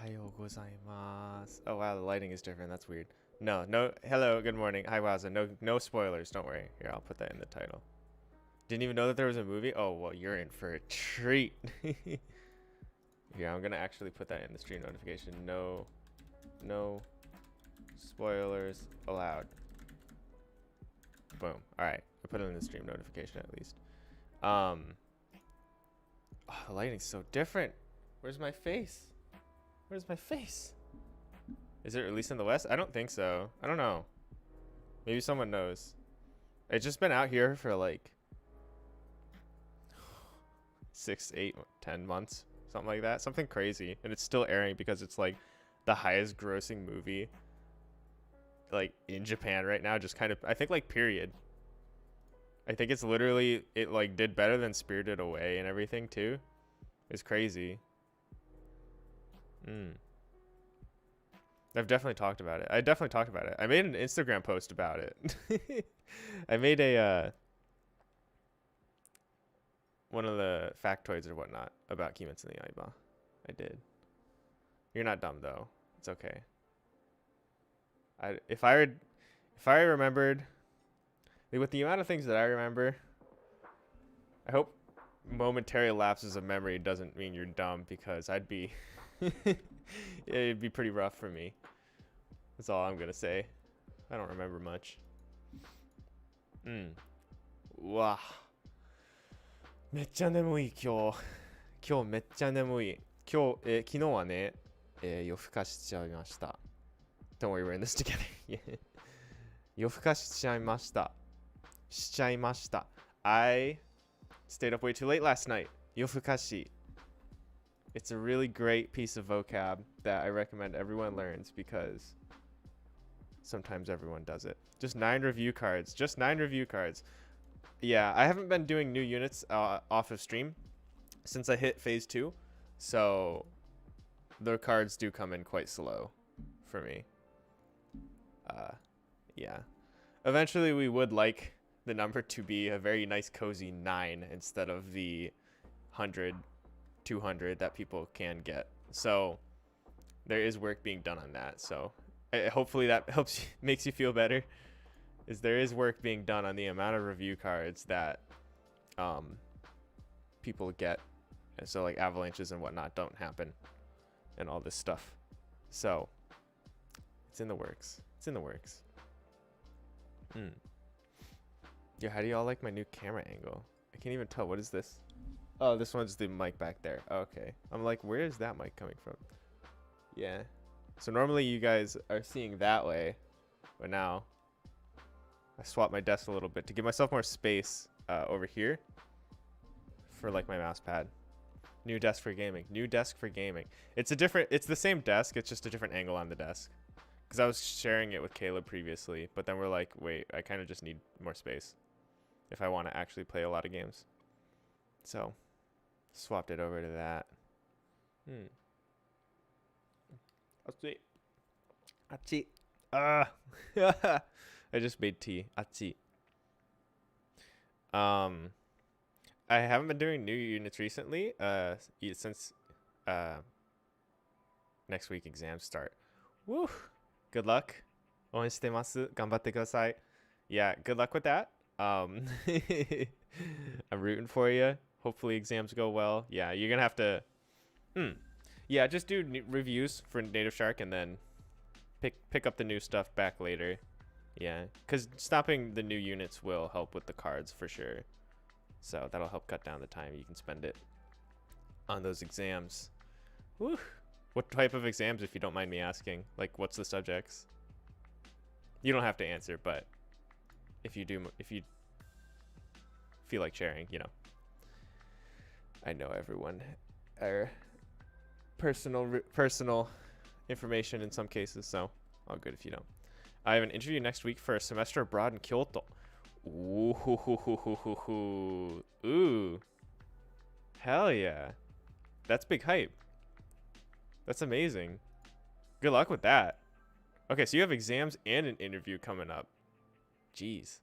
Ohayo gozaimasu. Oh wow, the lighting is different. That's weird. No. Hello, good morning. Hi, Waza. No spoilers. Don't worry. Here, I'll put that in the title. Didn't even know that there was a movie. Oh well, you're in for a treat. Here, I'm gonna actually put that in the stream notification. No spoilers allowed. Boom. All right, I put it in the stream notification at least. Oh, the lighting's so different. Where's my face? Where's my face? Is it released in the West? I don't think so. I don't know. Maybe someone knows. It's just been out here for like 6, 8, 10 months, something like that. Something crazy. And it's still airing because it's like the highest grossing movie like in Japan right now. Just kind of, I think like period. I think it's literally, it like did better than Spirited Away and everything too. It's crazy. I've definitely talked about it. I made an Instagram post about it. I made a one of the factoids or whatnot about Kimetsu no Yaiba. I did. You're not dumb though. It's okay. If I remembered, like, with the amount of things that I remember, I hope momentary lapses of memory doesn't mean you're dumb, because I'd be it'd be pretty rough for me. That's all I'm gonna say. I don't remember much. Wow. めっちゃ眠い今日めっちゃ眠い昨日はね、夜更かししちゃいました。 Don't worry, we're in this together. 夜更かししちゃいました I stayed up way too late last night. 夜更かし. It's a really great piece of vocab that I recommend everyone learns, because sometimes everyone does it. Just 9 review cards. Yeah, I haven't been doing new units off of stream since I hit phase 2. So the cards do come in quite slow for me. Yeah. Eventually we would like the number to be a very nice cozy 9 instead of the 100, 200 that people can get. So there is work being done on that. So hopefully that helps makes you feel better. Is there is work being done on the amount of review cards that people get, and so like avalanches and whatnot don't happen and all this stuff. So it's in the works. Yeah, how do y'all like my new camera angle? I can't even tell. What is this? Oh, this one's the mic back there. Okay. I'm like, where is that mic coming from? Yeah. So normally you guys are seeing that way, but now I swapped my desk a little bit to give myself more space over here for like my mouse pad. New desk for gaming. It's the same desk. It's just a different angle on the desk. Because I was sharing it with Caleb previously, but then we're like, wait, I kind of just need more space if I want to actually play a lot of games. So swapped it over to that. Achi. I just made tea. Achi. I haven't been doing new units recently since next week exams start. Woo! Good luck. 応援してます。頑張ってください. Yeah, good luck with that. I'm rooting for you. Hopefully exams go well. Yeah, you're gonna have to yeah, just do reviews for Native Shark and then pick up the new stuff back later. Yeah, because stopping the new units will help with the cards for sure. So that'll help cut down the time you can spend it on those exams. Woo! What type of exams, if you don't mind me asking? Like, what's the subjects? You don't have to answer, but if you feel like sharing, you know. I know everyone are personal information in some cases, so all good if you don't. I have an interview next week for a semester abroad in Kyoto. Ooh. Hell yeah. That's big hype. That's amazing. Good luck with that. Okay, so you have exams and an interview coming up. Jeez.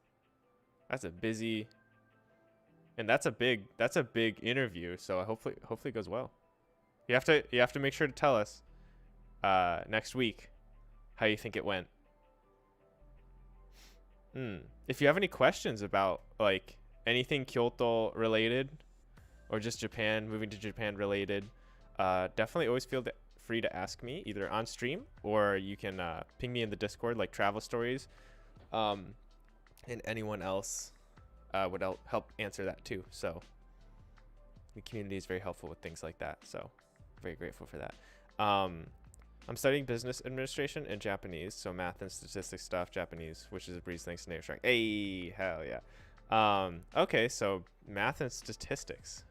That's a busy, and that's a big interview, so hopefully it goes well. You have to make sure to tell us. next week, how you think it went. If you have any questions about like anything Kyoto related or just Japan, moving to Japan related, definitely always feel free to ask me either on stream or you can ping me in the Discord, like travel stories, and anyone else would help answer that too. So the community is very helpful with things like that, so very grateful for that. I'm studying business administration and Japanese, so math and statistics stuff, Japanese, which is a breeze thanks to Native Strike. Hey, hell yeah. Okay, so math and statistics.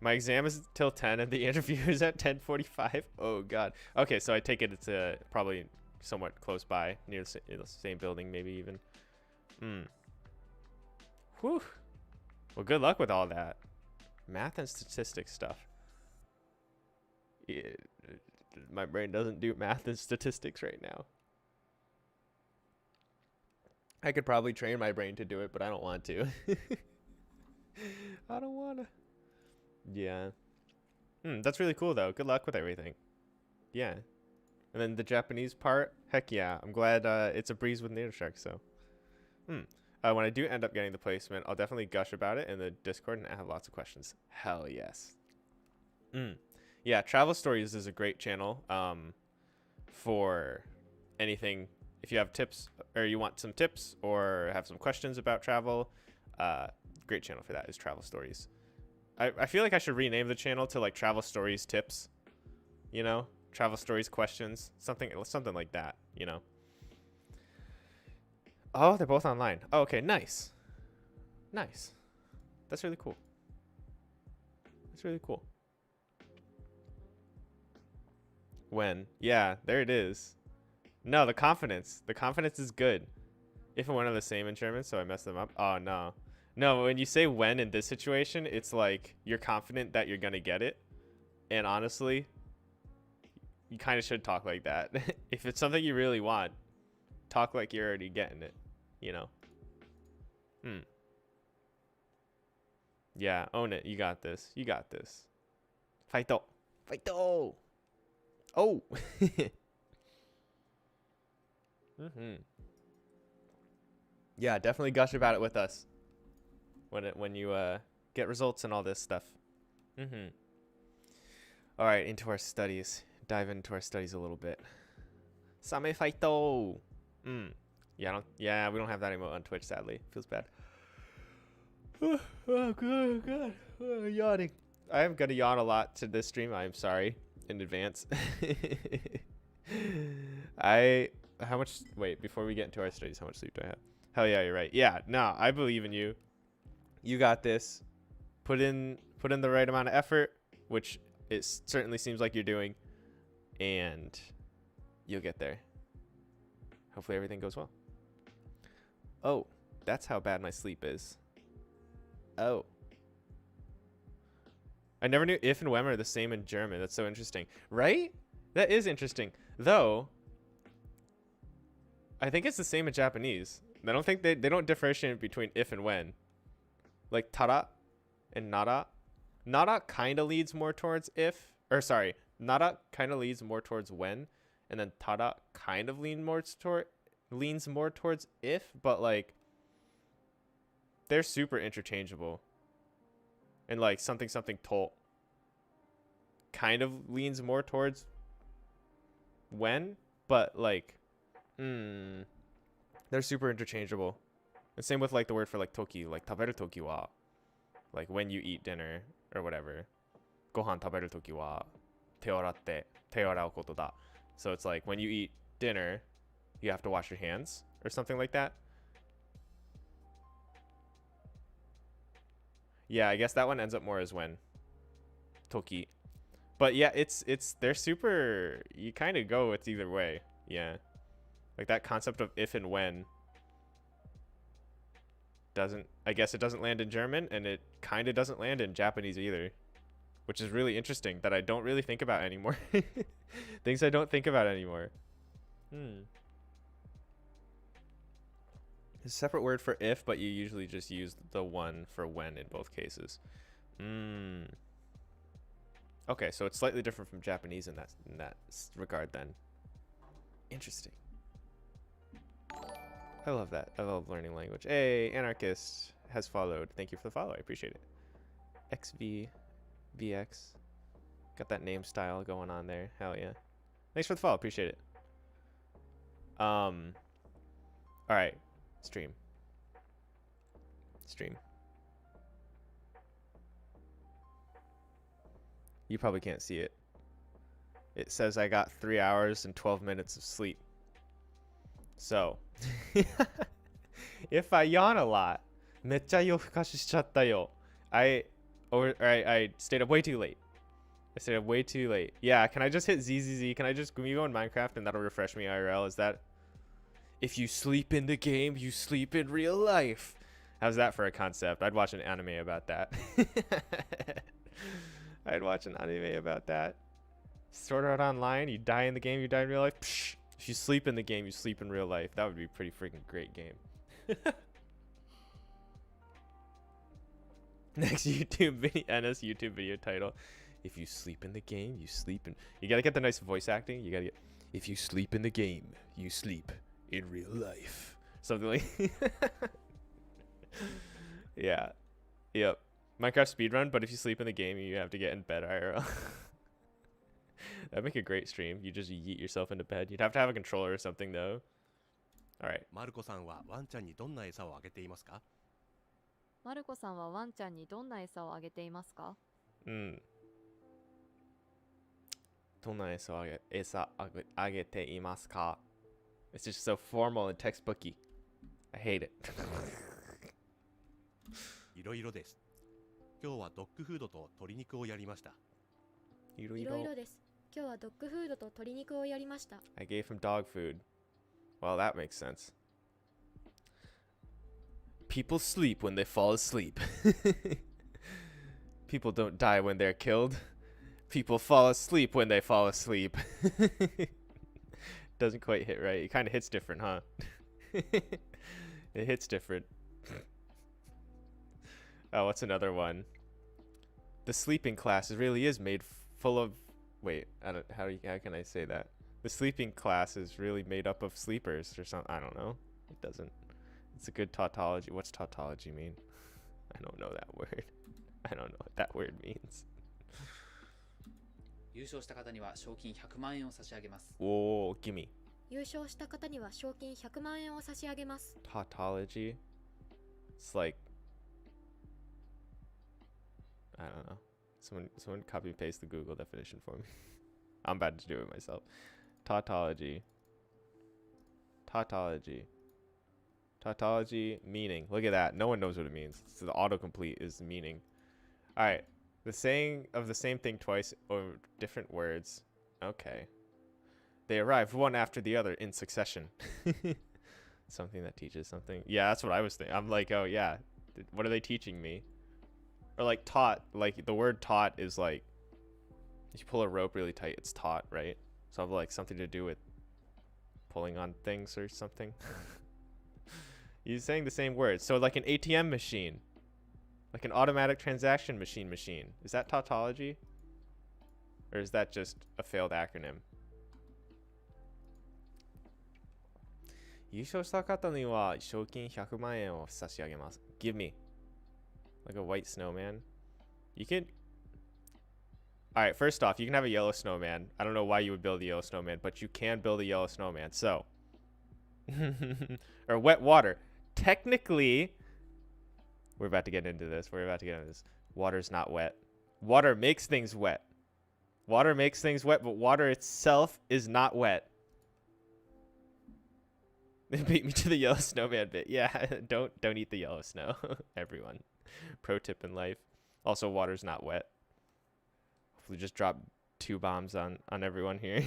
My exam is till 10 and the interview is at 10:45. Oh god. Okay, so I take it it's probably somewhat close by, near the same building, maybe even. Whew. Well, good luck with all that. Math and statistics stuff. My brain doesn't do math and statistics right now. I could probably train my brain to do it, but I don't want to. I don't want to. Yeah. That's really cool, though. Good luck with everything. Yeah. And then the Japanese part, heck yeah. I'm glad it's a breeze with Native Shark, so. When I do end up getting the placement, I'll definitely gush about it in the Discord and I have lots of questions. Hell yes. Yeah, Travel Stories is a great channel for anything. If you have tips or you want some tips or have some questions about travel, great channel for that is Travel Stories. I feel like I should rename the channel to like Travel Stories Tips, you know, Travel Stories Questions, something like that, you know. Oh, they're both online. Oh, okay, nice. Nice. That's really cool. That's really cool. When? Yeah, there it is. No, the confidence. The confidence is good. If and when are the same in German, so I messed them up. Oh, no. No, when you say when in this situation, it's like you're confident that you're going to get it. And honestly, you kind of should talk like that. If it's something you really want, talk like you're already getting it, you know? Yeah, own it. You got this. You got this. Fighto. Fighto. Oh. Yeah, definitely gush about it with us when you get results and all this stuff. All right, into our studies. Dive into our studies a little bit. Same fighto. Yeah, we don't have that emote on Twitch, sadly. Feels bad. Oh god. Yawning. I am gonna yawn a lot to this stream. I am sorry in advance. Wait, before we get into our studies, how much sleep do I have? Hell yeah, you're right. Yeah, no, I believe in you. You got this. Put in the right amount of effort, which it certainly seems like you're doing, and you'll get there. Hopefully everything goes well. Oh, that's how bad my sleep is. Oh. I never knew if and when are the same in German. That's so interesting. Right? That is interesting. Though, I think it's the same in Japanese. I don't think they don't differentiate between if and when. Like tara and nara. Nara kind of leads more towards if. Or sorry, nara kind of leads more towards when. And then tara kind of leans more towards if. But like, they're super interchangeable. And like something to kind of leans more towards when, but like they're super interchangeable. And same with like the word for like toki, like taberu toki wa, like when you eat dinner or whatever. Gohan taberu toki wa te orau koto da. So it's like when you eat dinner, you have to wash your hands or something like that. Yeah, I guess that one ends up more as when. Toki. But yeah, they're super, you kind of go with either way. Yeah. Like that concept of if and when I guess it doesn't land in German, and it kind of doesn't land in Japanese either, which is really interesting that I don't really think about anymore. Things I don't think about anymore. A separate word for if, but you usually just use the one for when in both cases. Okay, so it's slightly different from Japanese in that regard then. Interesting. I love that. I love learning language. Hey, Anarchist has followed. Thank you for the follow. I appreciate it. XVVX. Got that name style going on there. Hell yeah. Thanks for the follow. Appreciate it. All right. Stream. You probably can't see it. It says I got 3 hours and 12 minutes of sleep. So, if I yawn a lot, めっちゃ夜更かししちゃったよ. I stayed up way too late. Yeah, can I just hit ZZZ? Can we go in Minecraft and that'll refresh me IRL? Is that... If you sleep in the game, you sleep in real life. How's that for a concept? I'd watch an anime about that. Sword Art Online, you die in the game, you die in real life. Psh, if you sleep in the game, you sleep in real life. That would be a pretty freaking great game. Next YouTube video, NS YouTube video title. If you sleep in the game, you sleep in... You gotta get the nice voice acting. You gotta get... If you sleep in the game, you sleep in real life. Something like... Yeah. Yep. Minecraft speedrun, but if you sleep in the game, you have to get in bed IRL. That'd make a great stream. You just yeet yourself into bed. You'd have to have a controller or something, though. All right. マルコさんはワンちゃんにどんな餌をあげていますか? マルコさんはワンちゃんにどんな餌をあげていますか? どんな餌をあげていますか? It's just so formal and textbooky. I hate it. いろいろです。今日はドッグフードと鶏肉をやりました。いろいろです。今日はドッグフードと鶏肉をやりました。I gave him dog food. Well, that makes sense. People sleep when they fall asleep. People don't die when they're killed. People fall asleep when they fall asleep. Doesn't quite hit right. It kind of hits different, huh? It hits different. Oh, what's another one? The sleeping class really is made full of... Wait, how can I say that? The sleeping class is really made up of sleepers or something. I don't know. It doesn't. It's a good tautology. What's tautology mean? I don't know that word. I don't know what that word means. 優勝した方には賞金100万円を差し上げます。おー、gimme. 優勝した方には賞金100万円を差し上げます。Tautology? It's like... I don't know. Someone copy paste the Google definition for me. I'm about to do it myself. Tautology. Tautology meaning. Look at that. No one knows what it means. So the autocomplete is the meaning. All right. The saying of the same thing twice or different words. Okay. They arrived one after the other in succession. Something that teaches something. Yeah, that's what I was thinking. I'm like, oh yeah. What are they teaching me? Or like taught. Like the word taught is like, if you pull a rope really tight, it's taut, right? So I have like something to do with pulling on things or something. You're saying the same words. So like an ATM machine. Like an automatic transaction machine. Is that tautology? Or is that just a failed acronym? 優勝した方には賞金100万円を差し上げます. Give me. Like a white snowman. You can... Alright, first off, you can have a yellow snowman. I don't know why you would build a yellow snowman, but you can build a yellow snowman. So. Or wet water. Technically... We're about to get into this. Water's not wet. Water makes things wet. But water itself is not wet. It beat me to the yellow snowman bit. Yeah, don't eat the yellow snow. Everyone. Pro tip in life. Also, water's not wet. Hopefully just drop 2 bombs on everyone here.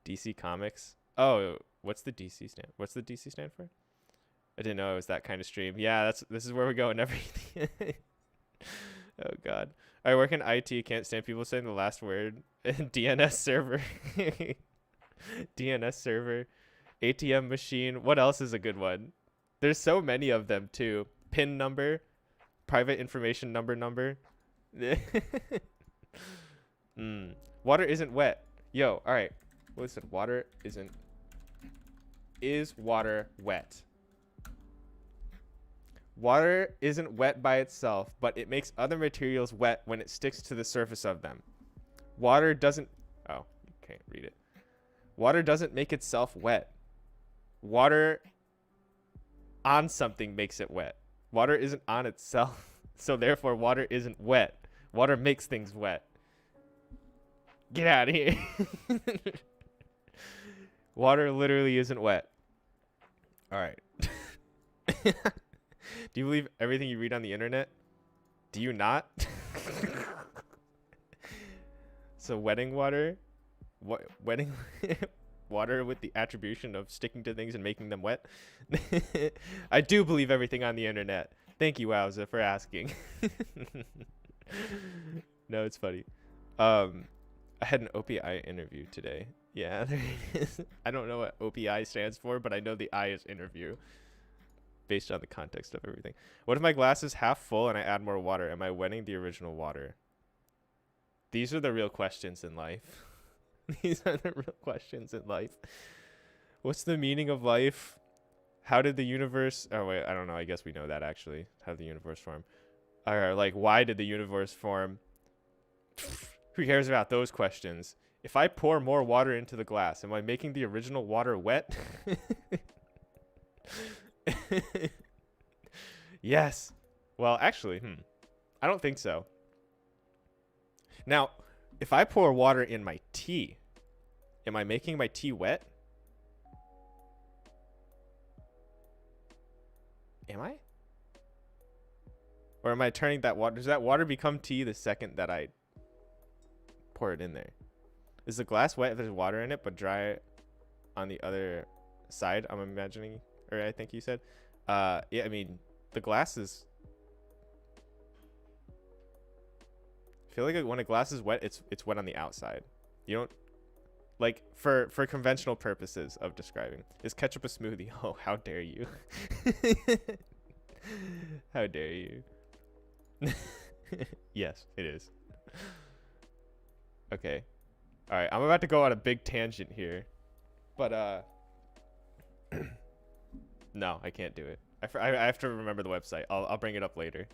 DC Comics. Oh, what's the DC stand for? I didn't know it was that kind of stream. Yeah, this is where we go and everything. Oh god. I work in IT, can't stand people saying the last word. DNS server. DNS server. ATM machine. What else is a good one? There's so many of them too. PIN number. Private information number. Water isn't wet. Yo, all right. Listen, water isn't. Is water wet? Water isn't wet by itself, but it makes other materials wet when it sticks to the surface of them. Water doesn't. Oh, you can't read it. Water doesn't make itself wet. Water on something makes it wet. Water isn't on itself, so therefore water isn't wet. Water makes things wet. Get out of here. Water literally isn't wet. All right. Do you believe everything you read on the internet? Do you not? So wetting water, wetting water with the attribution of sticking to things and making them wet. I do believe everything on the internet. Thank you, Wowza, for asking. No, it's funny. I had an OPI interview today. Yeah, there it is. I don't know what OPI stands for, but I know the I is interview based on the context of everything. What if my glass is half full and I add more water? Am I wetting the original water? These are the real questions in life. These are the real questions in life. What's the meaning of life? How did the universe... Oh, wait, I don't know. I guess we know that, actually. How did the universe form? Or, like, why did the universe form? Who cares about those questions? If I pour more water into the glass, am I making the original water wet? Yes. Well, actually, I don't think so. Now, if I pour water in my tea, am I making my tea wet? Am I? Or am I turning that water? Does that water become tea the second that I pour it in there? Is the glass wet if there's water in it, but dry on the other side? I'm imagining, or I think you said. Yeah, I mean, the glass is... I feel like when a glass is wet, it's wet on the outside. You don't... Like, for conventional purposes of describing. Is ketchup a smoothie? Oh, how dare you. How dare you. Yes, it is. Okay. All right, I'm about to go on a big tangent here. But, no, I can't do it. I have to remember the website. I'll bring it up later.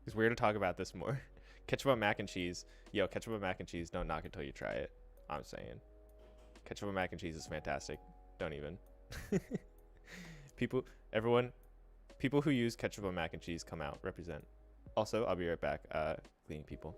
It's weird to talk about this more. Ketchup on mac and cheese. Yo, ketchup on mac and cheese. Don't knock it till you try it. I'm saying. Ketchup on mac and cheese is fantastic. Don't even. People who use ketchup on mac and cheese, come out. Represent. Also, I'll be right back. Cleaning people.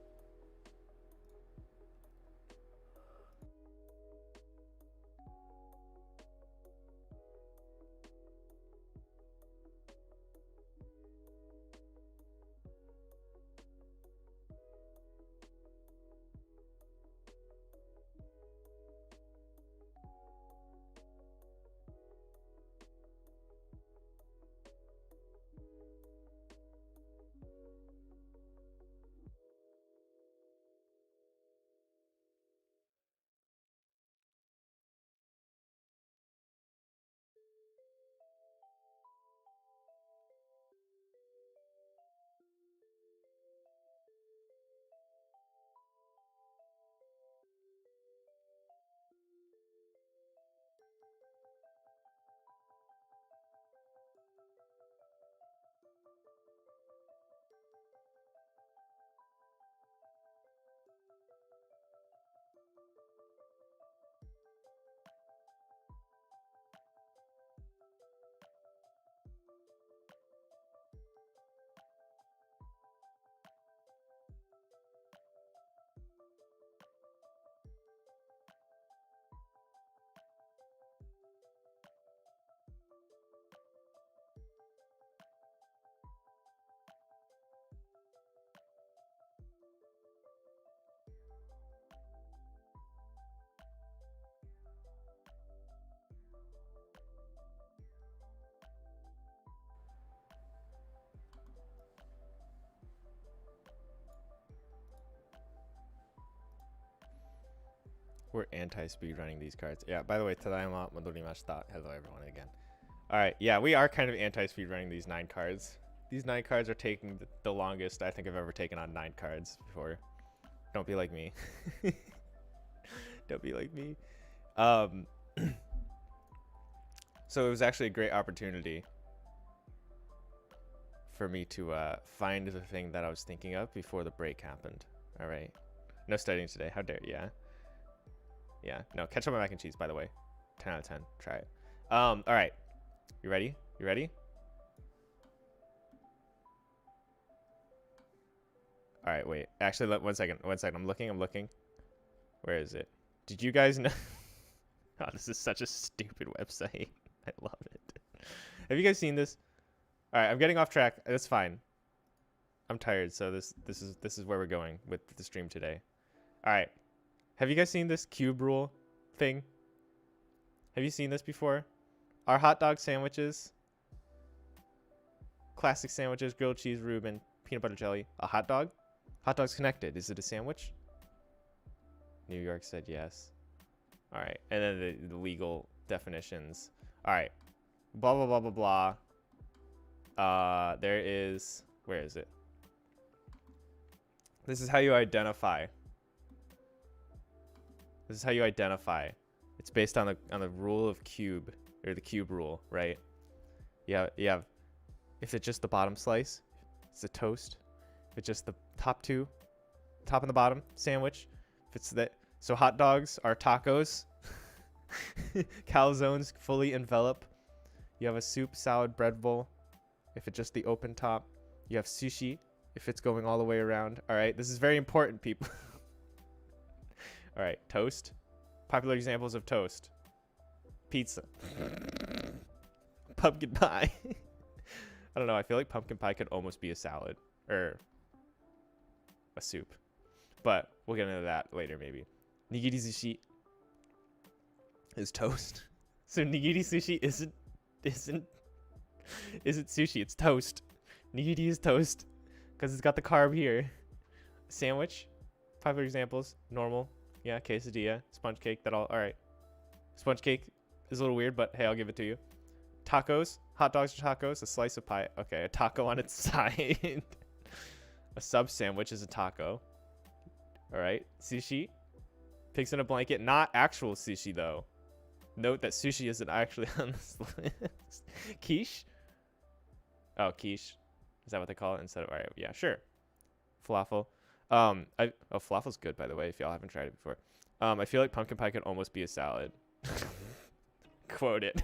We're anti-speed running these cards. Yeah, by the way, tadaima modorimashita. Hello, everyone, again. All right, yeah, we are kind of anti-speed running these 9 cards. These 9 cards are taking the longest I think I've ever taken on 9 cards before. Don't be like me. Don't be like me. Um, so it was actually a great opportunity for me to find the thing that I was thinking of before the break happened. All right. No studying today. How dare you? Yeah. Yeah. No, ketchup and mac and cheese, by the way. 10 out of 10. Try it. All right. You ready? You ready? All right, wait. Actually, 1 second. 1 second. I'm looking. Where is it? Did you guys know? Oh, this is such a stupid website. I love it. Have you guys seen this? All right, I'm getting off track. That's fine. I'm tired, so this is where we're going with the stream today. All right. Have you guys seen this cube rule thing? Have you seen this before? Are hot dog sandwiches, classic sandwiches, grilled cheese, Reuben, peanut butter jelly, a hot dog? Hot dog's connected. Is it a sandwich? New York said yes. All right. And then the legal definitions. All right. Blah, blah, blah, blah, blah. There is... Where is it? This is how you identify. This is how you identify. It's based on the rule of cube, or the cube rule, right? You have if it's just the bottom slice, it's a toast. If it's just the top two, top and the bottom sandwich. If it's so hot dogs are tacos. Calzones fully envelop. You have a soup, salad, bread bowl. If it's just the open top, you have sushi. If it's going all the way around. All right, this is very important, people. All right, toast. Popular examples of toast. Pizza. Pumpkin pie. I don't know. I feel like pumpkin pie could almost be a salad or a soup, but we'll get into that later maybe. Nigiri sushi is toast. So nigiri sushi isn't sushi. It's toast. Nigiri is toast because it's got the carb here. Sandwich. Popular examples. Normal. Yeah, quesadilla, sponge cake, all right. Sponge cake is a little weird, but hey, I'll give it to you. Tacos, hot dogs or tacos, a slice of pie. Okay, a taco on its side. A sub sandwich is a taco. All right, sushi, pigs in a blanket, not actual sushi though. Note that sushi isn't actually on this list. Quiche. Oh, quiche. Is that what they call it instead of, all right, yeah, sure. Falafel. Falafel's good, by the way, if y'all haven't tried it before. I feel like pumpkin pie could almost be a salad. Quote it.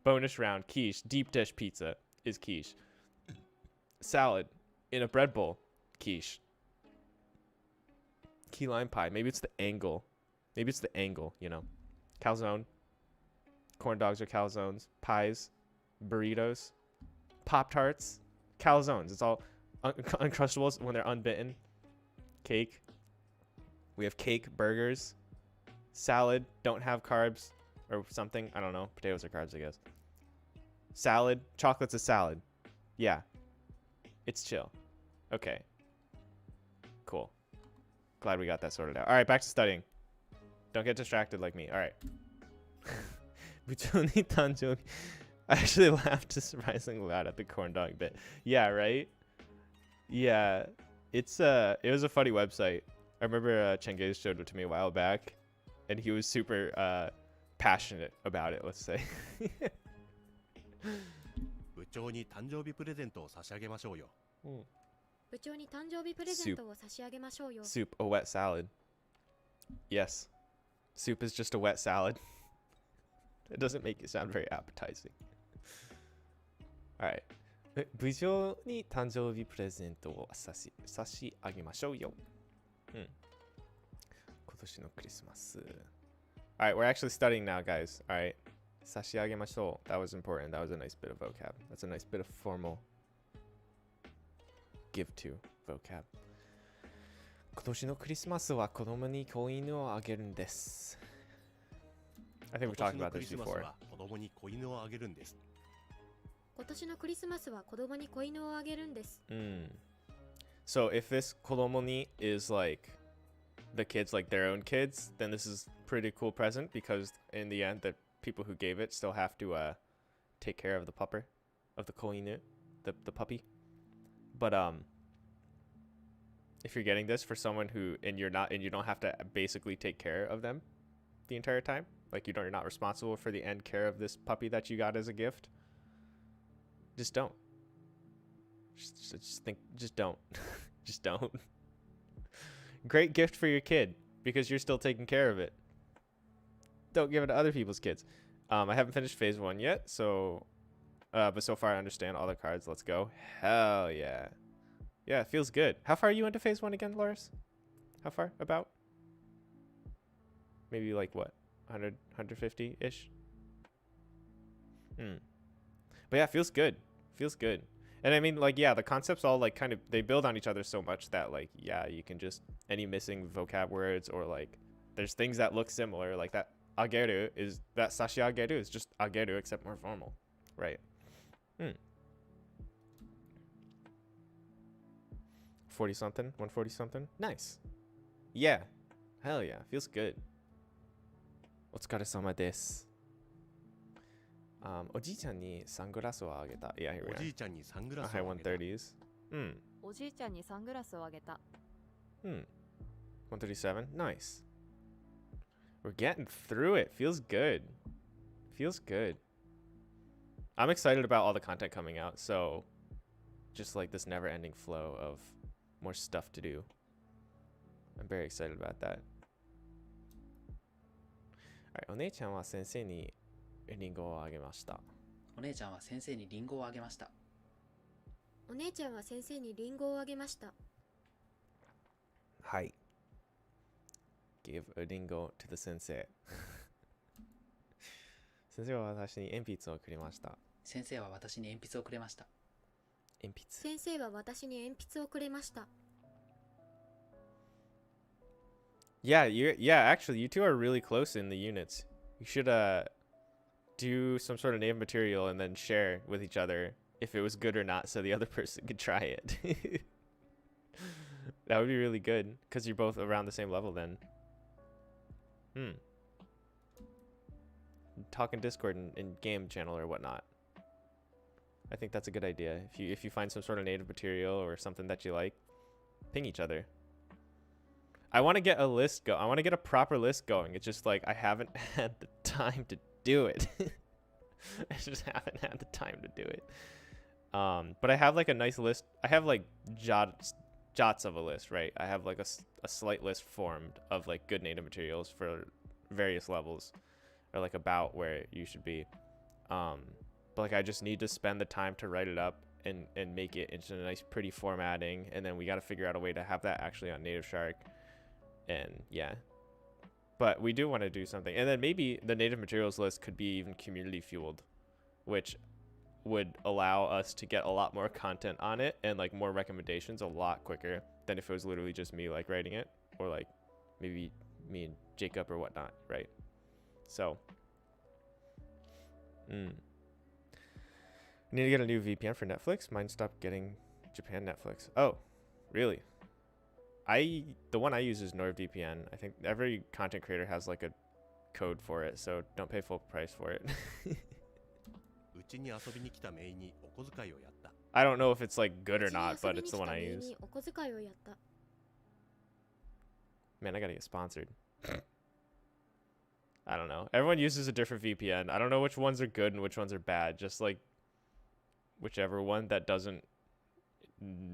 Bonus round. Quiche. Deep dish pizza is quiche. Salad in a bread bowl. Quiche. Key lime pie. Maybe it's the angle. Maybe it's the angle, you know. Calzone. Corn dogs or calzones. Pies. Burritos. Pop-Tarts. Calzones. It's all Uncrustables when they're unbitten. Cake. We have cake, burgers, salad, don't have carbs or something. I don't know. Potatoes are carbs, I guess. Salad, chocolate's a salad. Yeah. It's chill. Okay. Cool. Glad we got that sorted out. All right, back to studying. Don't get distracted like me. All right. Butoni Tanjobi. I actually laughed surprisingly loud at the corn dog bit. Yeah, right? Yeah. It was a funny website. I remember Chengay showed it to me a while back, and he was super passionate about it, let's say. Soup, a wet salad. Yes. Soup is just a wet salad. It doesn't make it sound very appetizing. All right. 部長に誕生日プレゼントを差し上げましょうよ。今年のクリスマス。Alright, we're actually studying now, guys. Alright. 差し上げましょう. That was important. That was a nice bit of vocab. That's a nice bit of formal give to vocab. 今年のクリスマスは子供に子犬をあげるんです。I think we talked about this before. 今年のクリスマスは子供に子犬をあげるんです。So if this 子供に is like the kids, like their own kids, then this is pretty cool present because in the end the people who gave it still have to take care of the pupper, of the 子犬, the puppy. But if you're getting this for someone who and you don't have to basically take care of them the entire time, like you're not responsible for the end care of this puppy that you got as a gift, just don't. Just don't. Just don't. Great gift for your kid because you're still taking care of it. Don't give it to other people's kids. I haven't finished phase 1 yet, so but so far I understand all the cards. Let's go. Hell yeah. Yeah, it feels good. How far are you into phase 1 again, Loris? How far? About? Maybe like what? 100, 150-ish? But yeah, it feels good. Feels good. And I mean, like, yeah, the concepts all like kind of, they build on each other so much that like, yeah, you can just, any missing vocab words or like, there's things that look similar, like that ageru is, that sashi ageru is just ageru except more formal, right? 40 something, 140 something, nice. Yeah, hell yeah, feels good. お疲れ様です。おじいちゃんにサングラスをあげた。Yeah, here we are. おじいちゃんにサングラス High をあげた。 130s. おじいちゃんにサングラスをあげた。137. Nice. We're getting through it. Feels good. Feels good. I'm excited about all the content coming out. So just like this never ending flow of more stuff to do. I'm very excited about that. Alright, お姉ちゃんは先生にリンゴをあげました。お姉ちゃんは先生にリンゴをあげました。お姉ちゃんは先生にリンゴをあげました。はい。Give a lingo to the 先生。先生は私に鉛筆をくれました。先生は私に鉛筆をくれました。鉛筆。先生は私に鉛筆をくれました。Yeah, actually, you two are really close in the units. You should do some sort of native material and then share with each other if it was good or not so the other person could try it. That would be really good because you're both around the same level then. Talk in Discord and game channel or whatnot. I think that's a good idea. If you find some sort of native material or something that you like, ping each other. I want to get a list I want to get a proper list going. It's just like I haven't had the time to do it. I just haven't had the time to do it. But I have like a nice list. I have like jots of a list, right? I have like a slight list formed of like good native materials for various levels, or like about where you should be. But like I just need to spend the time to write it up and make it into a nice pretty formatting, and then we got to figure out a way to have that actually on Native Shark. And yeah, but we do want to do something, and then maybe the native materials list could be even community fueled, which would allow us to get a lot more content on it and like more recommendations a lot quicker than if it was literally just me like writing it, or like maybe me and Jacob or whatnot, right? So I need to get a new VPN for Netflix. Mine stopped getting Japan Netflix. Oh, really? The one I use is NordVPN. I think every content creator has like a code for it, so don't pay full price for it. I don't know if it's like good or not, but it's the one I use. Man, I gotta get sponsored. I don't know. Everyone uses a different VPN. I don't know which ones are good and which ones are bad. Just like whichever one that doesn't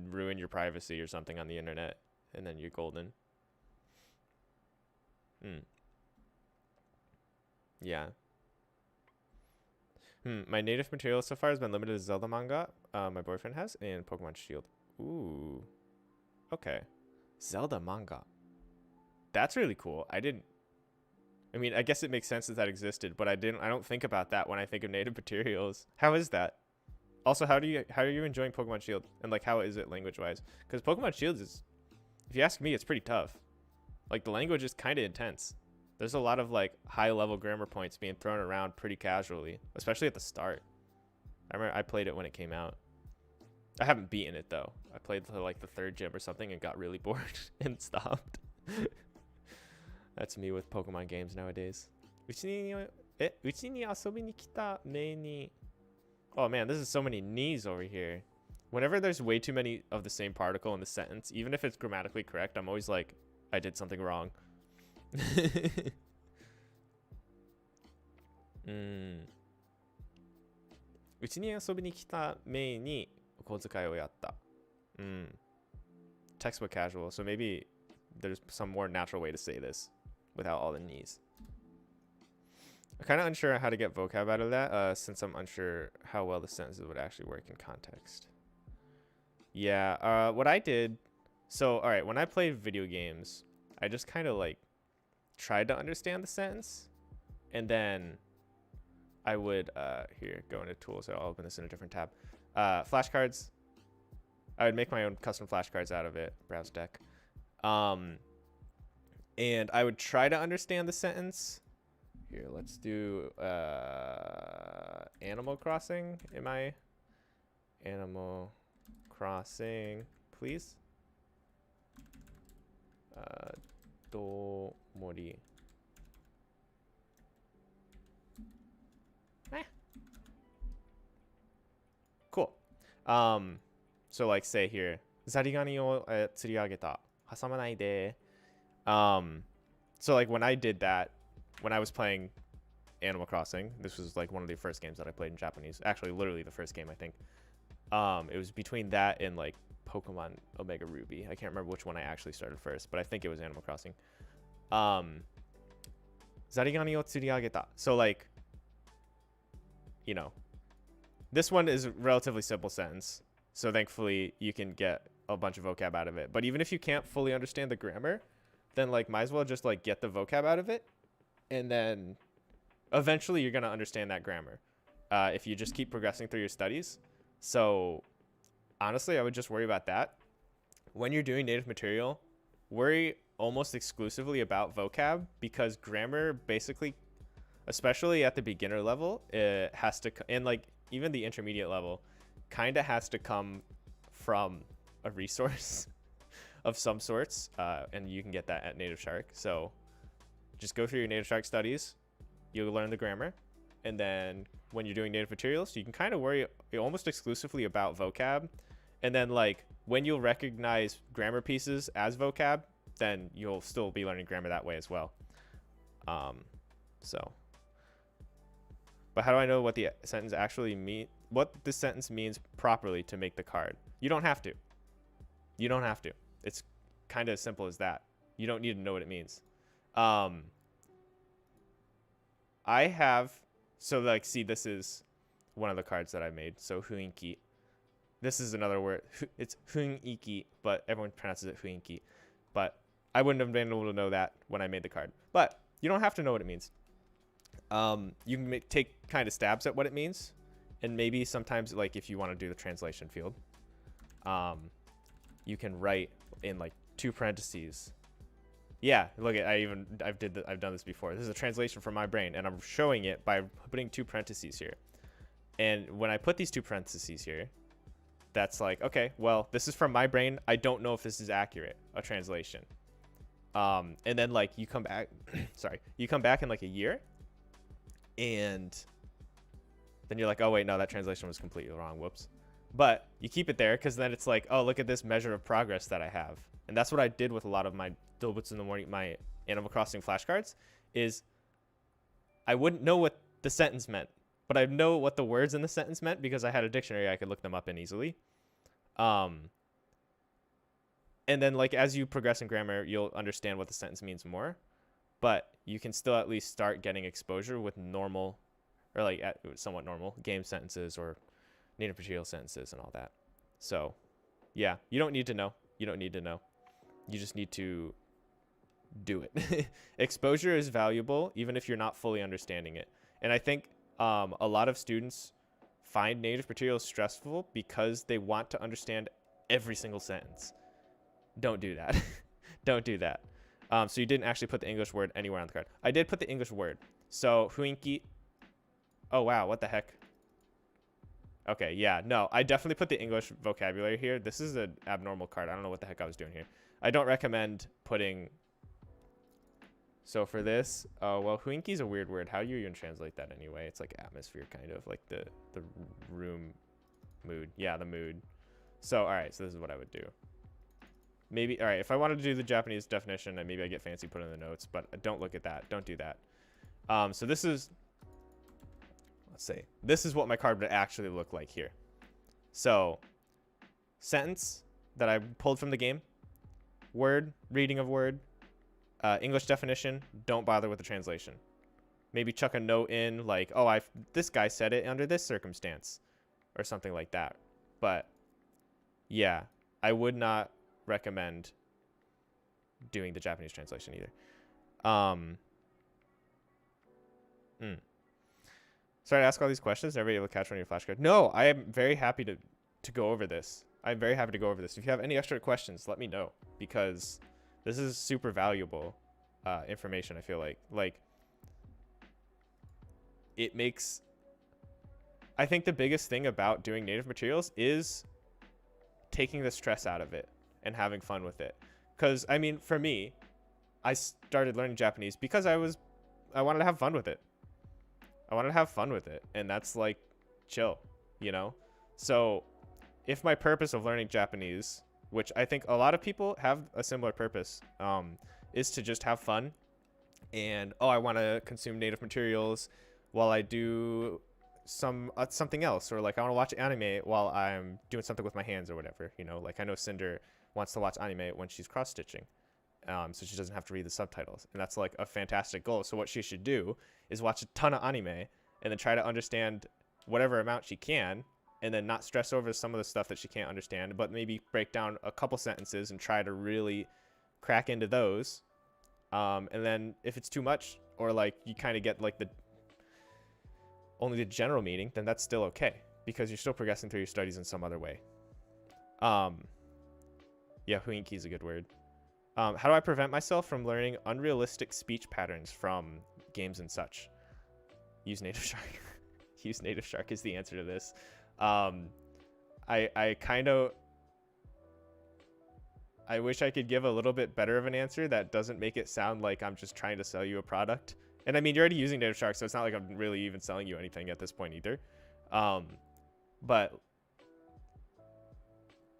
ruin your privacy or something on the internet. And then you're golden. Yeah. My native material so far has been limited to Zelda manga. My boyfriend has, and Pokemon Shield. Ooh. Okay. Zelda manga. That's really cool. I mean, I guess it makes sense that existed, but I don't think about that when I think of native materials. How is that? Also, how are you enjoying Pokemon Shield? And like, how is it language-wise? Because Pokemon Shield is, if you ask me, it's pretty tough. Like, the language is kind of intense. There's a lot of like high-level grammar points being thrown around pretty casually, especially at the start. I remember I played it when it came out. I haven't beaten it though. I played to like the 3rd gym or something and got really bored and stopped. That's me with Pokemon games nowadays. Oh man, this is so many knees over here. whenever there's way too many of the same particle in the sentence, even if it's grammatically correct, I'm always like, I did something wrong. うん。うちに遊びに来たメイにお小遣いをやった。うん。Textbook casual, so maybe there's some more natural way to say this without all the knees. I'm kind of unsure how to get vocab out of that, since I'm unsure how well the sentences would actually work in context. Yeah, what I did, so, all right, when I played video games, I just kind of like tried to understand the sentence, and then I would, here, go into tools, so I'll open this in a different tab. Flashcards, I would make my own custom flashcards out of it, browse deck. And I would try to understand the sentence. Here, let's do Animal Crossing. Animal Crossing, please? Domori. Cool. So like say here, ザリガニを釣り上げた。挟まないで。So like when I did that, when I was playing Animal Crossing, this was like one of the first games that I played in Japanese. Actually, literally the first game, I think. It was between that and like Pokemon Omega Ruby. I can't remember which one I actually started first, but I think it was Animal Crossing. ザリガニを釣り上げた. So like, you know, this one is a relatively simple sentence. So thankfully you can get a bunch of vocab out of it. But even if you can't fully understand the grammar, then like might as well just like get the vocab out of it. And then eventually you're going to understand that grammar if you just keep progressing through your studies. So honestly, I would just worry about that. When you're doing native material, worry almost exclusively about vocab, because grammar basically, especially at the beginner level, it has to, and like even the intermediate level, kind of has to come from a resource of some sorts, and you can get that at Native Shark. So just go through your Native Shark studies, you'll learn the grammar, and then when you're doing native materials, you can kind of worry almost exclusively about vocab, and then like when you'll recognize grammar pieces as vocab, then you'll still be learning grammar that way as well. So, but how do I know what the sentence actually what the sentence means properly to make the card? You don't have to. You don't have to. It's kind of as simple as that. You don't need to know what it means. I have, so like, see, this is one of the cards that I made. So huinki. This is another word. It's huiniki, but everyone pronounces it huinki. But I wouldn't have been able to know that when I made the card. But you don't have to know what it means. You can take kind of stabs at what it means. And maybe sometimes, like, if you want to do the translation field, you can write in like 2 parentheses. Yeah, look at I've done this before. This is a translation from my brain, and I'm showing it by putting 2 parentheses here. And when I put these 2 parentheses here, that's like, okay, well, this is from my brain. I don't know if this is accurate, a translation. And then like you come back, sorry, you come back in like a year, and then you're like, oh wait, no, that translation was completely wrong. Whoops. But you keep it there because then it's like, oh, look at this measure of progress that I have. And that's what I did with a lot of my Dilbits in the Morning, my Animal Crossing flashcards, is I wouldn't know what the sentence meant, but I know what the words in the sentence meant because I had a dictionary I could look them up in easily. And then like as you progress in grammar, you'll understand what the sentence means more, but you can still at least start getting exposure with normal, or like somewhat normal game sentences or native material sentences and all that. So yeah, you don't need to know. You don't need to know. You just need to do it. Exposure is valuable even if you're not fully understanding it. And I think a lot of students find native materials stressful because they want to understand every single sentence. Don't do that. Don't do that. So you didn't actually put the English word anywhere on the card. I did put the English word. So huinki. Oh wow, what the heck? Okay, yeah, no, I definitely put the English vocabulary here. This is an abnormal card. I don't know what the heck I was doing here. I don't recommend putting. So for this, well, huinki is a weird word. How do you even translate that anyway? It's like atmosphere, kind of like the room mood. Yeah, the mood. So, all right, so this is what I would do. Maybe, all right, if I wanted to do the Japanese definition, then maybe I get fancy put in the notes, but don't look at that. Don't do that. So this is, let's see, this is what my card would actually look like here. So, sentence that I pulled from the game, word, reading of word, English definition, don't bother with the translation. Maybe chuck a note in like, oh, this guy said it under this circumstance or something like that. But yeah, I would not recommend doing the Japanese translation either. Sorry to ask all these questions. Everybody able to catch one of your flashcards? No, I am very happy to go over this. I'm very happy to go over this. If you have any extra questions, let me know, because this is super valuable information. I feel like it makes, I think the biggest thing about doing native materials is taking the stress out of it and having fun with it. Because I mean, for me, I started learning Japanese because I wanted to have fun with it. I wanted to have fun with it, and that's like chill, you know? So if my purpose of learning Japanese, which I think a lot of people have a similar purpose, is to just have fun and, oh, I want to consume native materials while I do something else, or like I want to watch anime while I'm doing something with my hands or whatever, you know? Like I know Cinder wants to watch anime when she's cross-stitching, so she doesn't have to read the subtitles, and that's like a fantastic goal. So what she should do is watch a ton of anime and then try to understand whatever amount she can, and then not stress over some of the stuff that she can't understand, but maybe break down a couple sentences and try to really crack into those. And then if it's too much, or like you kind of get like only the general meaning, then that's still okay, because you're still progressing through your studies in some other way. Yeah, huinki is a good word. How do I prevent myself from learning unrealistic speech patterns from games and such? Use Native Shark. Use Native Shark is the answer to this. I wish I could give a little bit better of an answer that doesn't make it sound like I'm just trying to sell you a product. And I mean, you're already using Native Shark, so it's not like I'm really even selling you anything at this point either. But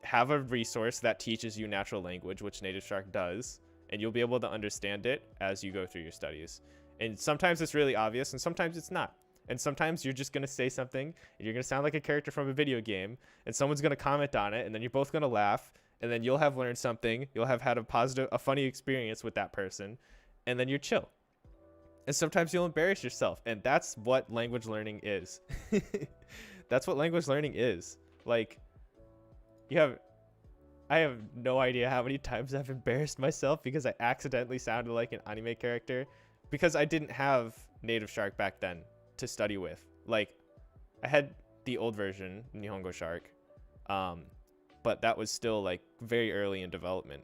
have a resource that teaches you natural language, which Native Shark does, and you'll be able to understand it as you go through your studies. And sometimes it's really obvious, and sometimes it's not. And sometimes you're just going to say something, and you're going to sound like a character from a video game, and someone's going to comment on it, and then you're both going to laugh, and then you'll have learned something. You'll have had a funny experience with that person, and then you're chill. And sometimes you'll embarrass yourself, and that's what language learning is. That's what language learning is. Like, I have no idea how many times I've embarrassed myself because I accidentally sounded like an anime character, because I didn't have Native Shark back then to study with. Like, I had the old version, Nihongo Shark, but that was still like very early in development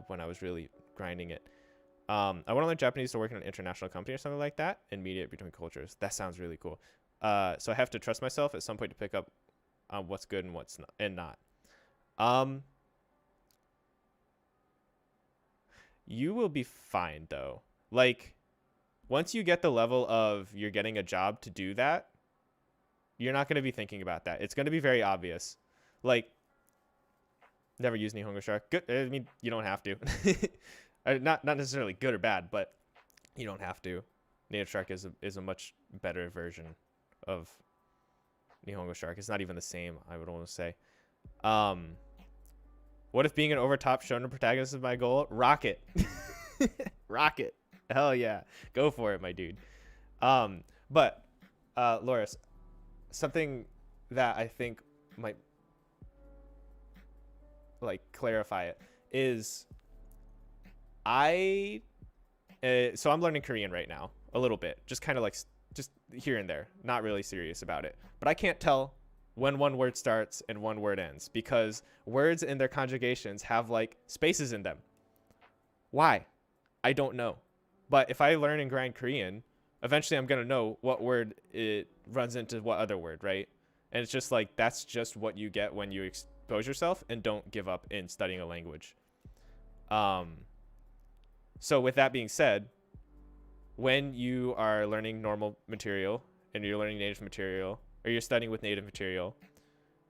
when I was really grinding it. I want to learn Japanese to work in an international company or something like that and mediate between cultures. That sounds really cool. So I have to trust myself at some point to pick up on what's good and what's not. You will be fine though. Like, once you get the level of you're getting a job to do that, you're not going to be thinking about that. It's going to be very obvious. Like, never use Nihongo Shark. Good. I mean, you don't have to. Not necessarily good or bad, but you don't have to. Native Shark is a much better version of Nihongo Shark. It's not even the same, I would almost say. What if being an overtop shonen protagonist is my goal? Rocket. Rocket. Hell yeah. Go for it, my dude. But Loris, something that I think might like clarify it is so I'm learning Korean right now a little bit, just kind of like just here and there, not really serious about it, but I can't tell when one word starts and one word ends, because words and their conjugations have like spaces in them. Why? I don't know. But if I learn and grind Korean, eventually I'm going to know what word it runs into what other word, right? And it's just like, that's just what you get when you expose yourself and don't give up in studying a language. So with that being said, when you are learning normal material and you're learning native material, or you're studying with native material,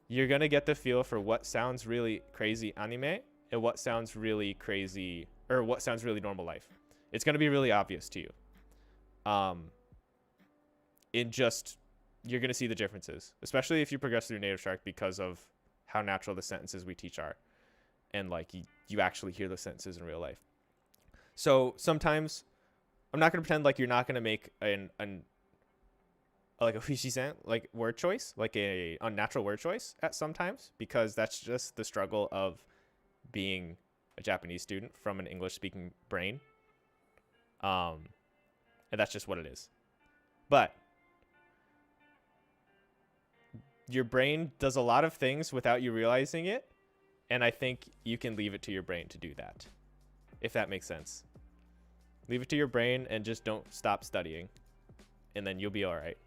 you're gonna get the feel for what sounds really crazy anime and what sounds really crazy, or what sounds really normal life. It's gonna be really obvious to you. In just, you're gonna see the differences, especially if you progress through Native Shark, because of how natural the sentences we teach are, and like you actually hear the sentences in real life. So sometimes I'm not gonna pretend like you're not gonna make an like a fishisen, like word choice, like a unnatural word choice at sometimes, because that's just the struggle of being a Japanese student from an English speaking brain. And that's just what it is. But your brain does a lot of things without you realizing it, and I think you can leave it to your brain to do that, if that makes sense. Leave it to your brain and just don't stop studying, and then you'll be all right.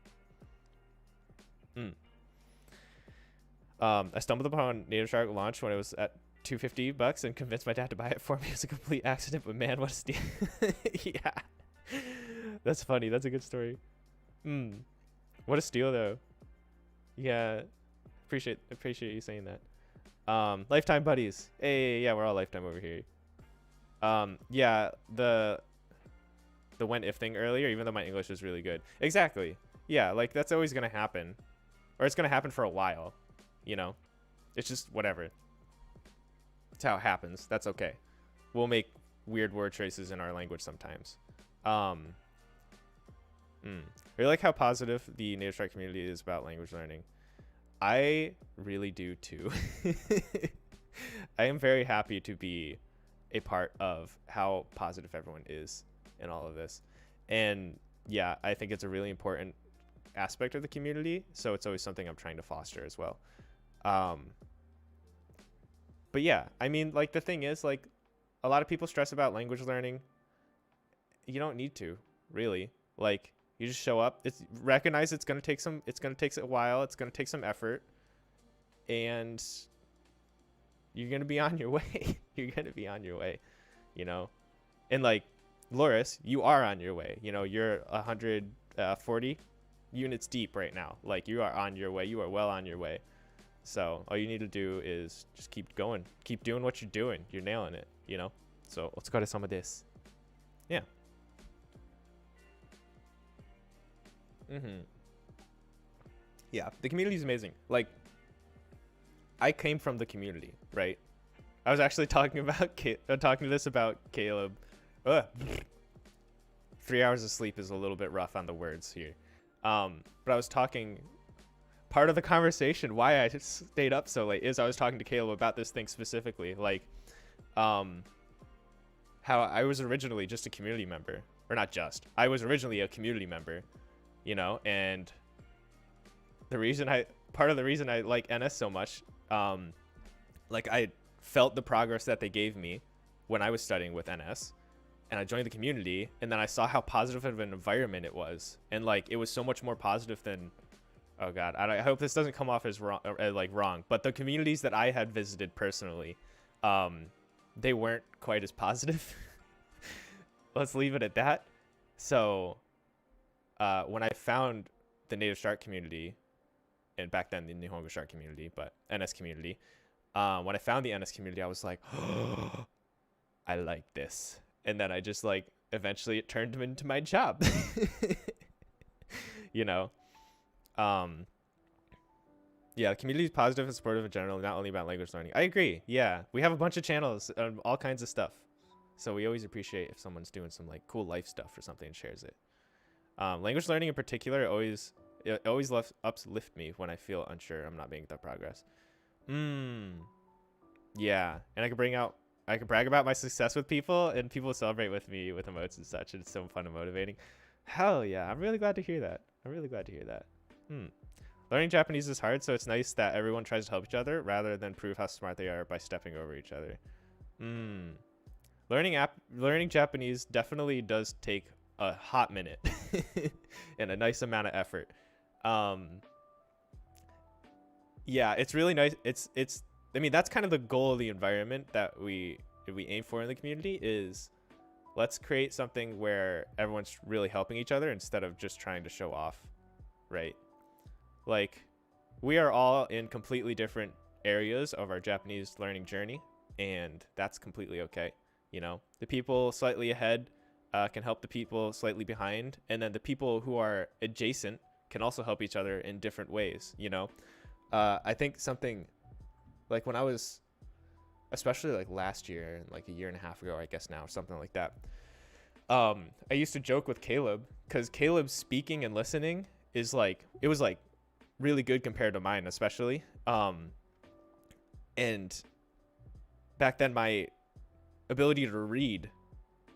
I stumbled upon Native Shark launch when it was at $250 and convinced my dad to buy it for me. It was a complete accident, but man, what a steal. Yeah, that's funny. That's a good story. What a steal though. Yeah, appreciate you saying that. Lifetime buddies. Hey, yeah, we're all lifetime over here. Yeah, the when if thing earlier, even though my English is really good. Exactly. Yeah, like that's always gonna happen, or it's gonna happen for a while. You know, it's just whatever. It's how it happens. That's okay. We'll make weird word choices in our language sometimes. I really like how positive the Native Shark community is about language learning. I really do too. I am very happy to be a part of how positive everyone is in all of this. And yeah, I think it's a really important aspect of the community. So it's always something I'm trying to foster as well. But yeah, I mean, like the thing is, like a lot of people stress about language learning. You don't need to, really. Like you just show up. It's recognize it's gonna take a while. It's gonna take some effort, and you're gonna be on your way. You're gonna be on your way, you know. And like Loris, you are on your way. You know, you're 140 units deep right now. Like you are on your way. You are well on your way. So all you need to do is just keep going. Keep doing what you're doing. You're nailing it, you know. So let's go to some of this. Yeah. Yeah, the community is amazing. Like, I came from the community, right? I was actually talking about Caleb. Ugh. 3 hours of sleep is a little bit rough on the words here. But I was talking. Part of the conversation, why I stayed up so late, is I was talking to Caleb about this thing specifically, like, how I was originally just a community member, or not just. I was originally a community member, you know, and part of the reason I like NS so much, like I felt the progress that they gave me when I was studying with NS, and I joined the community, and then I saw how positive of an environment it was, and like it was so much more positive than, oh god, I hope this doesn't come off as wrong, but the communities that I had visited personally, they weren't quite as positive. Let's leave it at that. So when I found the Native Shark community, and back then the Nihongo Shark community, but NS community, when I found the NS community, I was like, oh, I like this. And then I just like, eventually it turned into my job. You know? Yeah, the community is positive and supportive in general, not only about language learning. I agree. Yeah, we have a bunch of channels and all kinds of stuff, so we always appreciate if someone's doing some like cool life stuff or something and shares it. Language learning in particular always uplift me when I feel unsure I'm not making that progress. Yeah, and I can brag about my success with people, and people celebrate with me with emotes and such, and it's so fun and motivating. Hell yeah, I'm really glad to hear that. Learning Japanese is hard, so it's nice that everyone tries to help each other rather than prove how smart they are by stepping over each other. Learning Japanese definitely does take a hot minute and a nice amount of effort. Yeah, it's really nice. I mean, that's kind of the goal of the environment that we aim for in the community, is let's create something where everyone's really helping each other instead of just trying to show off, right? Like, we are all in completely different areas of our Japanese learning journey, and that's completely okay. You know, the people slightly ahead can help the people slightly behind, and then the people who are adjacent can also help each other in different ways. You know, I think something like when I was, especially like last year, like a year and a half ago, I guess now, or something like that. I used to joke with Caleb because Caleb's speaking and listening is like, it was like really good compared to mine, especially. And back then my ability to read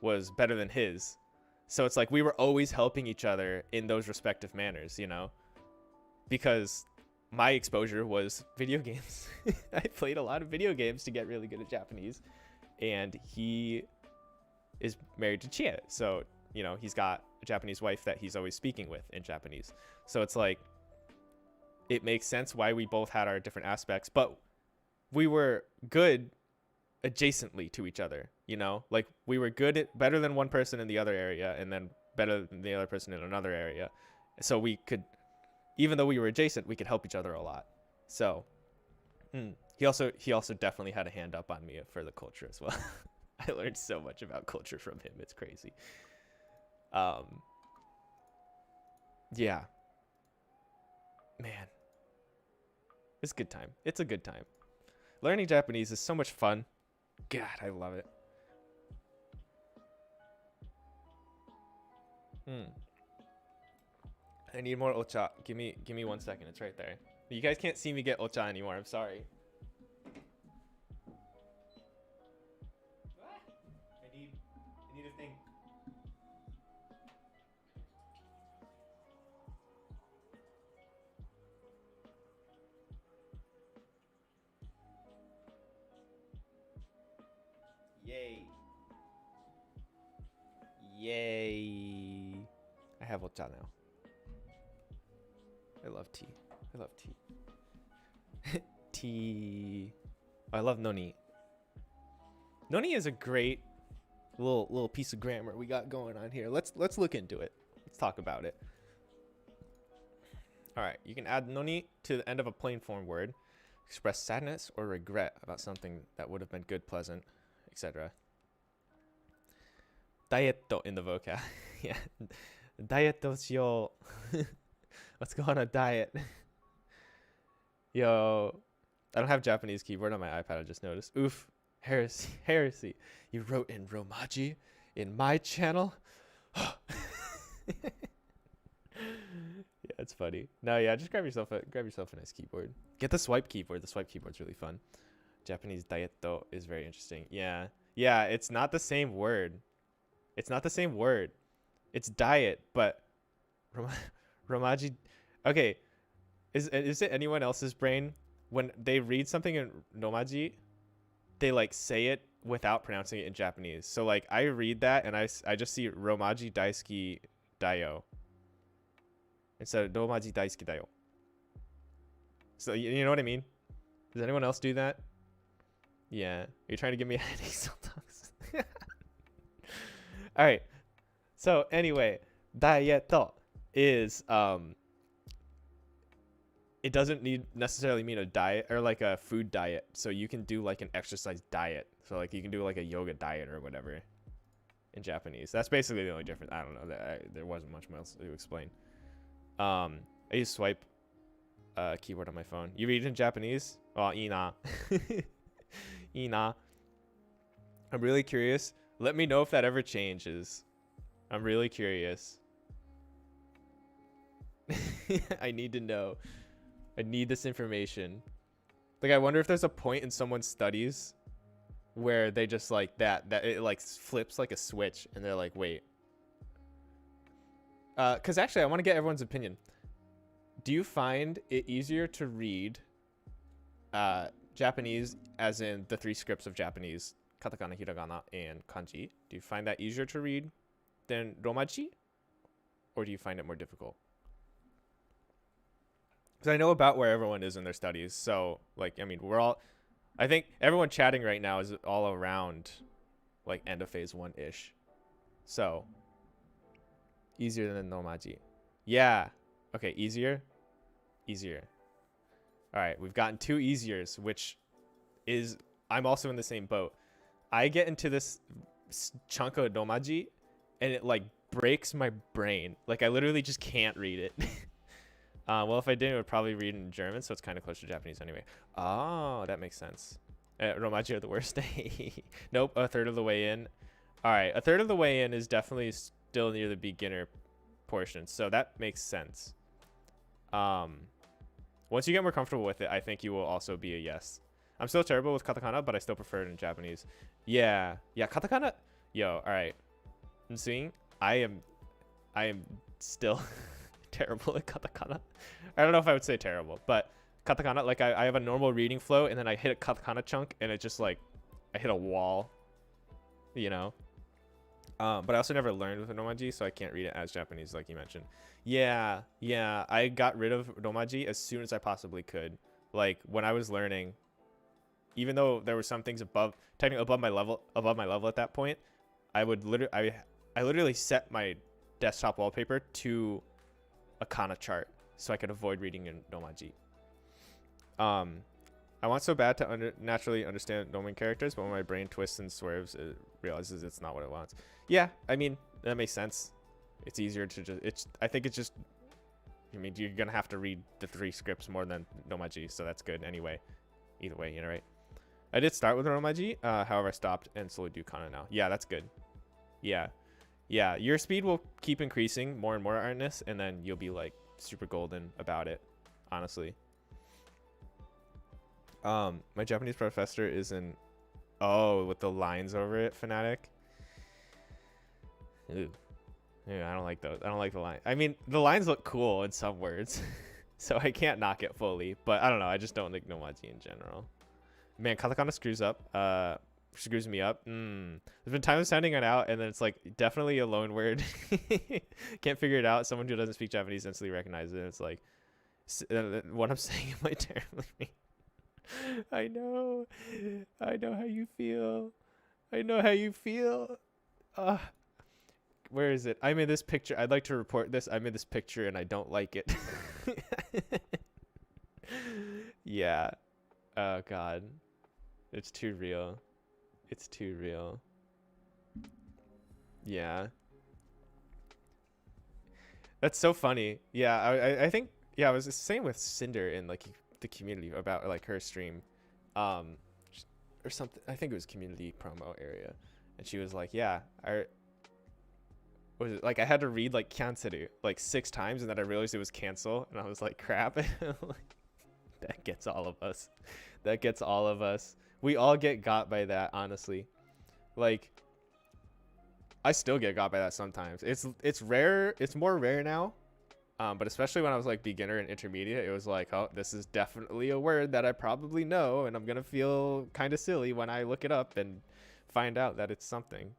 was better than his. So it's like we were always helping each other in those respective manners, you know, because my exposure was video games. I played a lot of video games to get really good at Japanese, and he is married to Chia. So, you know, he's got a Japanese wife that he's always speaking with in Japanese. So it's like, it makes sense why we both had our different aspects, but we were good adjacently to each other, you know, like we were good at better than one person in the other area and then better than the other person in another area. So we could, even though we were adjacent, we could help each other a lot. So he also definitely had a hand up on me for the culture as well. I learned so much about culture from him. It's crazy. Yeah, man, it's a good time. It's a good time. Learning Japanese is so much fun. God, I love it. I need more ocha. Give me 1 second. It's right there. You guys can't see me get ocha anymore. I'm sorry. I need a thing. Yay. Yay. I have ocha now. I love tea. I love tea. Tea. Oh, I love noni. Noni is a great little piece of grammar we got going on here. Let's look into it. Let's talk about it. All right, you can add noni to the end of a plain form word, express sadness or regret about something that would have been good, pleasant, etc. Dietto in the vocab. Yeah. Dietto shio. Let's go on a diet. Yo, I don't have Japanese keyboard on my iPad, I just noticed. Oof. Heresy. Heresy. You wrote in Romaji in my channel? Yeah, it's funny. No, yeah, just grab yourself a nice keyboard. Get the swipe keyboard. The swipe keyboard's really fun. Japanese dietto is very interesting. Yeah. Yeah, it's not the same word. It's not the same word. It's diet, but Romaji. Okay, is it anyone else's brain when they read something in Romaji, they like say it without pronouncing it in Japanese. So like I read that and I just see Romaji daisuki dayo instead of Romaji daisuki dayo. So you know what I mean? Does anyone else do that? Yeah, you're trying to give me a headache sometimes. All right. So anyway, dietto is it doesn't necessarily mean a diet or like a food diet. So you can do like an exercise diet. So like you can do like a yoga diet or whatever in Japanese. That's basically the only difference. I don't know. There wasn't much else to explain. I use swipe keyboard on my phone. You read it in Japanese? Oh, ina. Ina. I'm really curious. Let me know if that ever changes. I'm really curious. I need to know. I need this information. Like, I wonder if there's a point in someone's studies where they just like that it like flips like a switch and they're like, wait. Because actually, I want to get everyone's opinion. Do you find it easier to read Japanese, as in the 3 scripts of Japanese, katakana, hiragana, and kanji? Do you find that easier to read than Romaji? Or do you find it more difficult? Because I know about where everyone is in their studies. So, like, I mean, I think everyone chatting right now is all around, like, end of phase 1-ish. So, easier than Romaji. Yeah. Okay, easier? Easier. All right, we've gotten 2 easiers, which is I'm also in the same boat. I get into this chunk of domaji and it like breaks my brain. Like I literally just can't read it. Well, if I did, it would probably read in German, so it's kind of close to Japanese anyway. Oh, that makes sense. Romaji are the worst. Nope, a third of the way in. All right, a third of the way in is definitely still near the beginner portion, so that makes sense. Once you get more comfortable with it, I think you will also be a yes. I'm still terrible with katakana, but I still prefer it in Japanese. Yeah, katakana. Yo, all right. I'm seeing. I am still terrible at katakana. I don't know if I would say terrible, but katakana, like I have a normal reading flow, and then I hit a katakana chunk, and it just like I hit a wall, you know. But I also never learned with Romaji, so I can't read it as Japanese, like you mentioned. Yeah, I got rid of Romaji as soon as I possibly could. Like when I was learning, even though there were some things technically above my level at that point, I would literally set my desktop wallpaper to a kana chart so I could avoid reading in Romaji. I want so bad to naturally understand Nomen characters, but when my brain twists and swerves, it realizes it's not what it wants. Yeah, I mean, that makes sense. It's easier to just, I think it's just, I mean, you're going to have to read the 3 scripts more than Romaji, so that's good anyway. Either way, you know, right? I did start with Romaji, however, I stopped and slowly do kana now. Yeah, that's good. Yeah, your speed will keep increasing more and more, Artness, and then you'll be like super golden about it, honestly. My Japanese professor is in, with the lines over it, fanatic. Ooh. Yeah, I don't like those. I don't like the line. I mean, the lines look cool in some words, so I can't knock it fully. But I don't know. I just don't like Nomaji in general. Man, katakana screws me up. There's been times sounding it out, and then it's like definitely a loan word. Can't figure it out. Someone who doesn't speak Japanese instantly recognizes it. And it's like, what I'm saying might terribly mean. I know how you feel. Where is it? I'm in this picture. I'd like to report this. I'm in this picture and I don't like it. Yeah. Oh God. It's too real. Yeah. That's so funny. Yeah, I think, yeah, it was the same with Cinder in like the community about like her stream, or something. I think it was community promo area, and she was like, yeah, I had to read like canceru like 6 times, and then I realized it was cancel, and I was like, crap. That gets all of us. We all get got by that, honestly. Like I still get got by that sometimes. It's rare. It's more rare now. But especially when I was like beginner and intermediate, it was like, oh, this is definitely a word that I probably know, and I'm gonna feel kind of silly when I look it up and find out that it's something.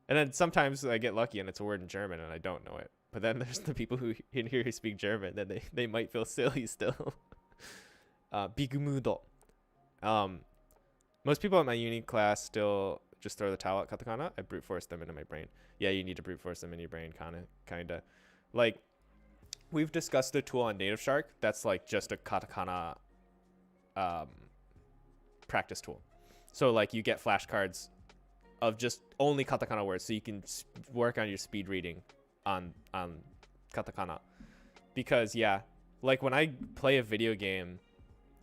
And then sometimes I get lucky and it's a word in German and I don't know it. But then there's the people who in here who speak German, then they might feel silly still. Bigumudo. Most people at my uni class still just throw the towel at katakana. I brute force them into my brain. Yeah, you need to brute force them in your brain, kinda. Like, we've discussed the tool on Native Shark. That's like just a katakana practice tool. So like you get flashcards of just only katakana words, so you can work on your speed reading on katakana. Because yeah, like when I play a video game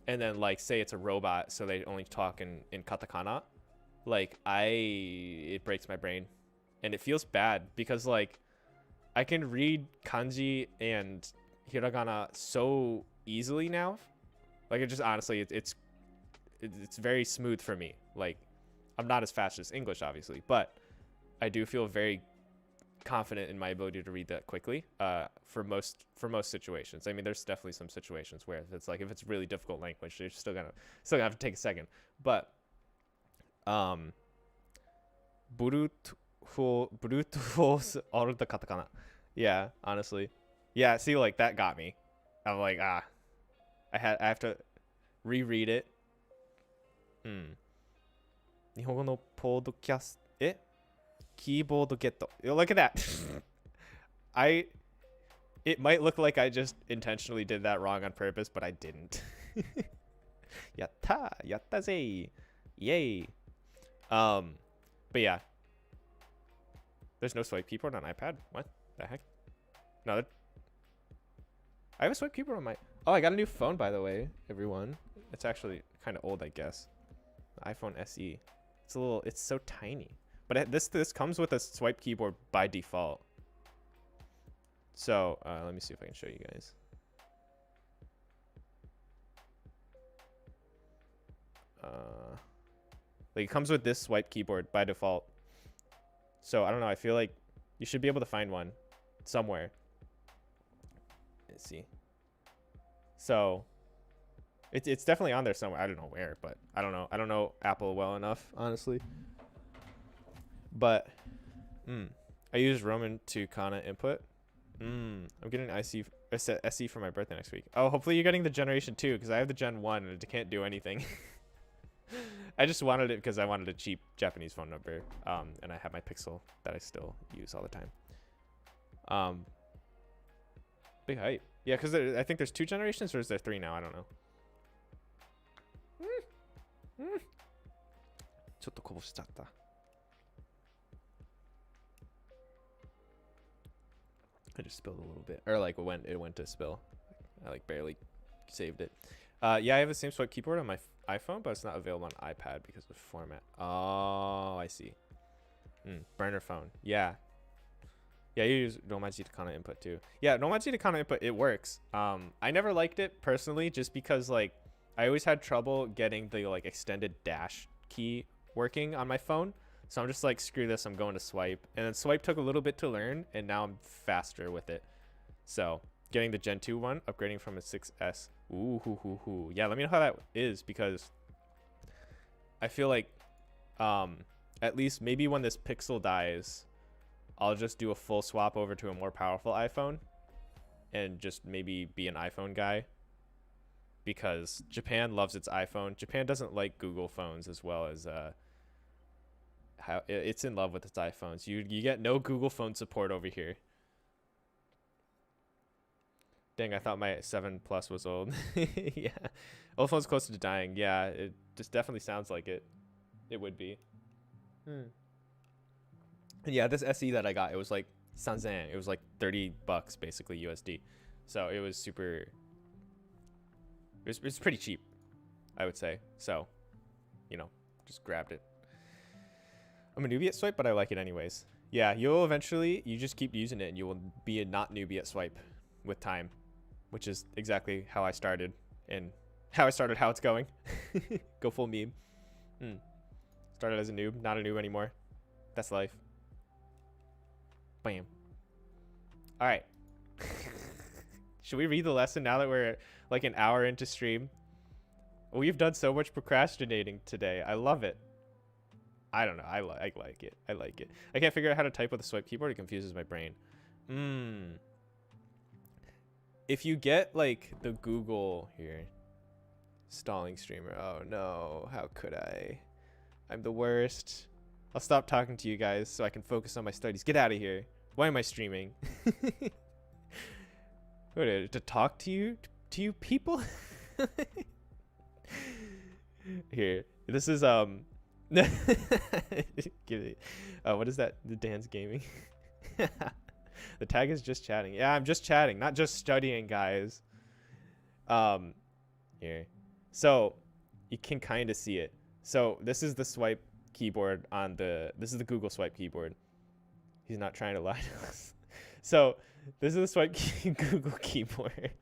and then like say it's a robot, so they only talk in katakana, like it breaks my brain, and it feels bad because like I can read kanji and hiragana so easily now. Like it just honestly, it's very smooth for me. Like I'm not as fast as English, obviously, but I do feel very confident in my ability to read that quickly. For most situations. I mean, there's definitely some situations where it's like if it's really difficult language, you're still gonna have to take a second. But brute force all the katakana. Yeah, honestly. Yeah, see, like that got me. I'm like, I have to reread it. 日本語のポッドキャスト、キーボードゲット. Look at that. It might look like I just intentionally did that wrong on purpose, but I didn't. Yatta, yatta ze, yay. But yeah, there's no swipe keyboard on iPad. What the heck? No, I have a swipe keyboard on my. Oh, I got a new phone, by the way, everyone. It's actually kind of old, I guess. The iPhone SE. It's a little. It's so tiny. But this comes with a swipe keyboard by default. So let me see if I can show you guys. Like it comes with this swipe keyboard by default. So I don't know. I feel like you should be able to find one somewhere. Let's see. So it's definitely on there somewhere. I don't know where, but I don't know. I don't know Apple well enough, honestly. But I use Roman to Kana input. I'm getting an SE for my birthday next week. Oh, hopefully you're getting the Generation 2 because I have the Gen 1 and it can't do anything. I just wanted it because I wanted a cheap Japanese phone number. And I have my Pixel that I still use all the time. Big hype. Yeah, because I think there's 2 generations, or is there 3 now? I don't know. ちょっとこぼしちゃった。I just spilled a little bit, or like when it went to spill, I like barely saved it. Yeah, I have the same swipe keyboard on my iPhone, but it's not available on iPad because of format. Oh, I see. Burner phone. Yeah. Yeah, you use Romaji to Kana input too. Yeah, Romaji to Kana input, it works. I never liked it personally, just because like I always had trouble getting the like extended dash key working on my phone. So I'm just like, screw this, I'm going to swipe. And then swipe took a little bit to learn, and now I'm faster with it. So getting the Gen 2 one, upgrading from a 6S. Ooh. Yeah, let me know how that is, because I feel like at least maybe when this Pixel dies, I'll just do a full swap over to a more powerful iPhone and just maybe be an iPhone guy, because Japan loves its iPhone. Japan doesn't like Google phones as well as how it's in love with its iPhones. You get no Google phone support over here. Dang, I thought my 7 Plus was old. Yeah, old phone's close to dying. Yeah, it just definitely sounds like it. It would be. And yeah, this SE that I got, it was like sanzen. It was like $30 basically USD. So it was super. It was pretty cheap, I would say. So, you know, just grabbed it. I'm a newbie at swipe, but I like it anyways. Yeah, you just keep using it and you will be a not newbie at swipe with time, which is exactly how I started and how it's going. Go full meme. Started as a noob, not a noob anymore. That's life. Bam. All right. Should we read the lesson now that we're like an hour into stream? We've done so much procrastinating today. I love it. I don't know. I like it. I like it. I can't figure out how to type with a swipe keyboard. It confuses my brain. If you get like the Google here, stalling streamer. Oh no, how could I? I'm the worst. I'll stop talking to you guys so I can focus on my studies. Get out of here. Why am I streaming? What, to talk to you? To you people? Here. This is give it. What is that? The Dan's Gaming. The tag is just chatting. Yeah, I'm just chatting, not just studying, guys. Here. So you can kind of see it. So this is the swipe keyboard on this is the Google swipe keyboard. He's not trying to lie to us. So this is the swipe Google keyboard.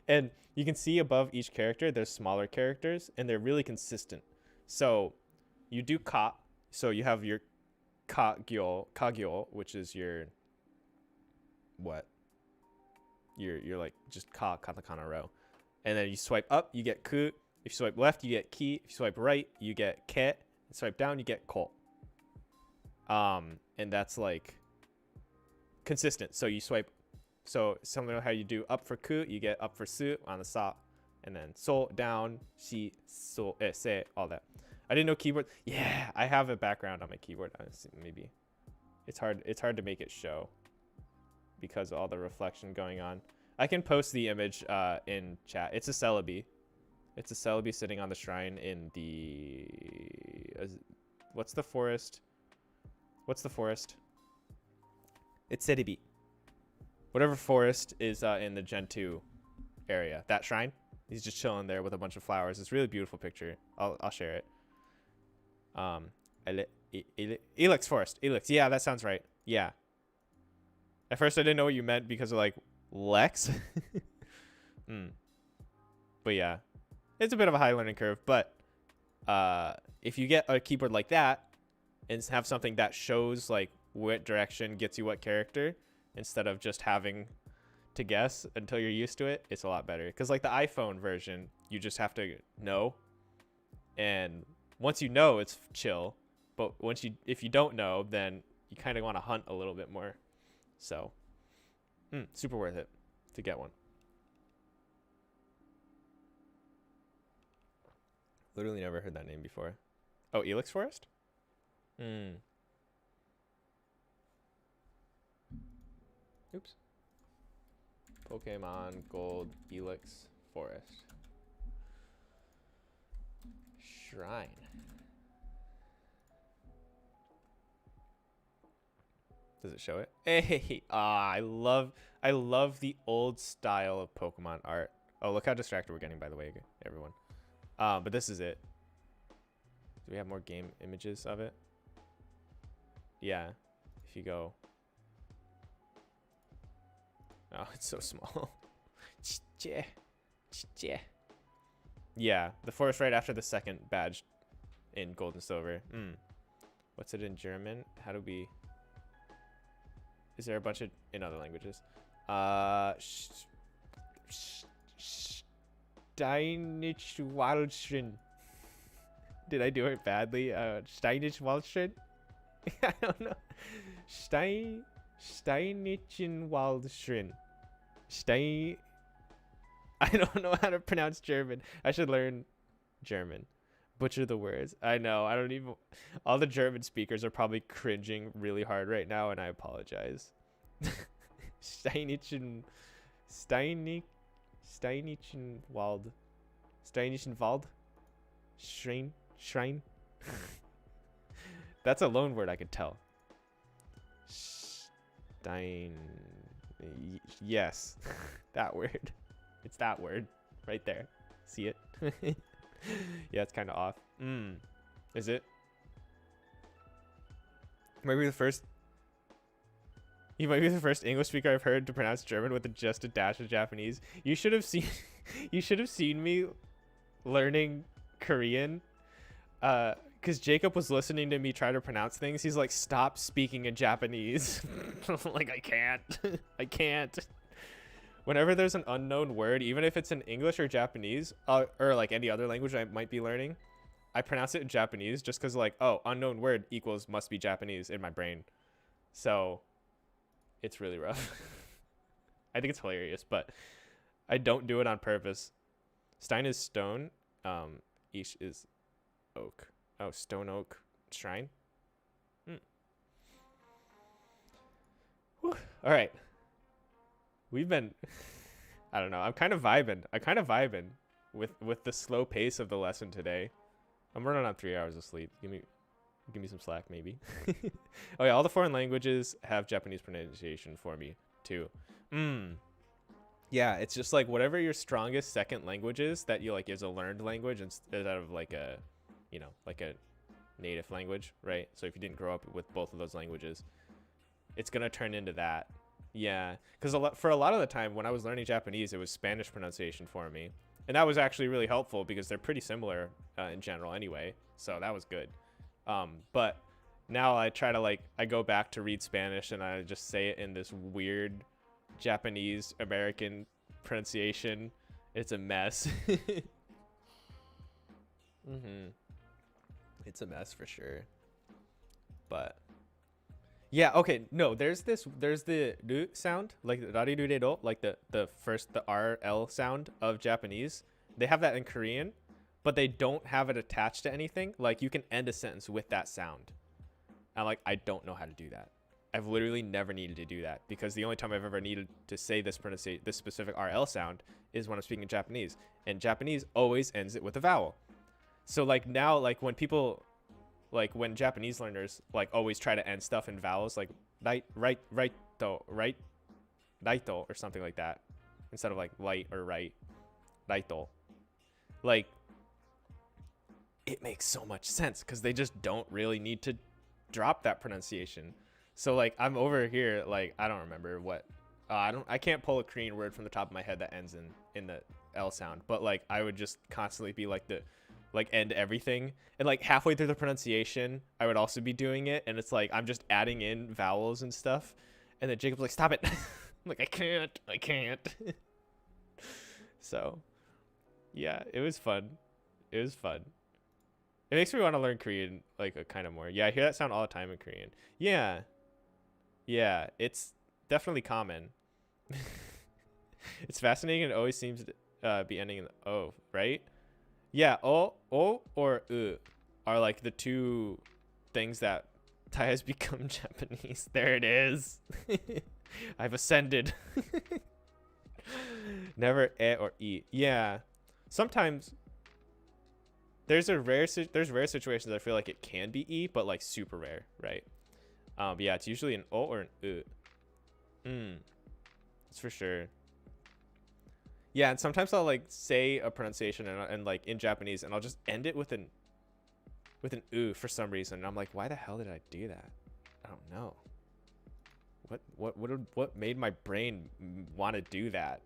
And you can see above each character, there's smaller characters, and they're really consistent. So you do ka, so you have your kagyo, which is your what? You're like just katakana row. And then you swipe up, you get ku. If you swipe left, you get ki. If you swipe right, you get ke. Swipe down, you get ko. And that's like consistent. So you swipe. So similar to how you do up for ku, you get up for su on the sa, and then so down, shi, so, se, all that. I didn't know keyboard. Yeah, I have a background on my keyboard. Maybe it's hard to make it show because of all the reflection going on. I can post the image in chat. It's a Celebi. It's a celebi sitting on the shrine in the... what's the forest? What's the forest? It's Seribi. Whatever forest is in the Gen 2 area. That shrine. He's just chilling there with a bunch of flowers. It's a really beautiful picture. I'll share it. Elix Forest. Elix. Yeah, that sounds right. Yeah. At first I didn't know what you meant because of like Lex. But yeah. It's a bit of a high learning curve, but if you get a keyboard like that and have something that shows like what direction gets you what character instead of just having to guess until you're used to it, it's a lot better. Because like the iPhone version, you just have to know, and once you know, it's chill. But if you don't know, then you kind of want to hunt a little bit more. So super worth it to get one. Literally never heard that name before. Oh, Elix Forest? Oops. Pokemon Gold Elix Forest. Shrine. Does it show it? Hey, I love the old style of Pokemon art. Oh, look how distracted we're getting, by the way, everyone. But this is it. Do we have more game images of it? Yeah. If you go. Oh, it's so small. Yeah, the forest right after the second badge in gold and silver. What's it in German? How do we... Is there a bunch of... in other languages? Steinischwaldschön. Did I do it badly? Steinischwaldschön? I don't know. Steinischwaldschön. I don't know how to pronounce German. I should learn German. Butcher the words. I know. I don't even... All the German speakers are probably cringing really hard right now, and I apologize. Steinichenwald. Steinichenwald? Shrine? That's a loan word I could tell. Yes. That word. It's that word. Right there. See it? Yeah, it's kind of off. Is it? Maybe the first... You might be the first English speaker I've heard to pronounce German with just a dash of Japanese. You should have seen... You should have seen me learning Korean. Because Jacob was listening to me try to pronounce things. He's like, stop speaking in Japanese. Like, I can't. I can't. Whenever there's an unknown word, even if it's in English or Japanese, or like any other language I might be learning, I pronounce it in Japanese just because like, oh, unknown word equals must be Japanese in my brain. So it's really rough. I think it's hilarious, but I don't do it on purpose. Stein is stone. Ish is oak. Oh, stone oak shrine. All right. We've been, I don't know. I'm kind of vibing. With the slow pace of the lesson today. I'm running on 3 hours of sleep. Give me some slack, maybe. Oh yeah, all the foreign languages have Japanese pronunciation for me too. Yeah, it's just like whatever your strongest second language is that you like is a learned language instead of like a, you know, like a native language, right? So if you didn't grow up with both of those languages, it's gonna turn into that. Yeah, because for a lot of the time when I was learning Japanese, it was Spanish pronunciation for me, and that was actually really helpful because they're pretty similar in general anyway. So that was good. But now I try to I go back to read Spanish and I just say it in this weird Japanese American pronunciation. It's a mess. It's a mess for sure. But yeah, okay, no, there's the ru sound, like rariruredo, like the RL sound of Japanese. They have that in Korean, but they don't have it attached to anything. Like you can end a sentence with that sound. I'm like, I don't know how to do that. I've literally never needed to do that because the only time I've ever needed to say this pronunciation, this specific RL sound, is when I'm speaking Japanese, and Japanese always ends it with a vowel. So like now, like when people, like when Japanese learners like always try to end stuff in vowels, like right, raito, or something like that, instead of like light or right, raito, like it makes so much sense because they just don't really need to drop that pronunciation. So like I'm over here, like I don't remember what I can't pull a Korean word from the top of my head that ends in the L sound, but like I would just constantly be like end everything, and like halfway through the pronunciation I would also be doing it, and it's like I'm just adding in vowels and stuff, and then Jacob's like, stop it. I'm like, I can't. So yeah, it was fun. It makes me want to learn Korean like a kind of more. Yeah, I hear that sound all the time in Korean. Yeah, it's definitely common. It's fascinating. It always seems to be ending in the O, right? Yeah, o or u are like the two things that Thai has become Japanese. There it is. I've ascended. Never e or e. Yeah, sometimes there's rare situations I feel like it can be e, but like super rare, right? But yeah, it's usually an o or an u. That's for sure. Yeah, and sometimes I'll like say a pronunciation and like in Japanese, and I'll just end it with an u for some reason. And I'm like, why the hell did I do that? I don't know. What made my brain want to do that?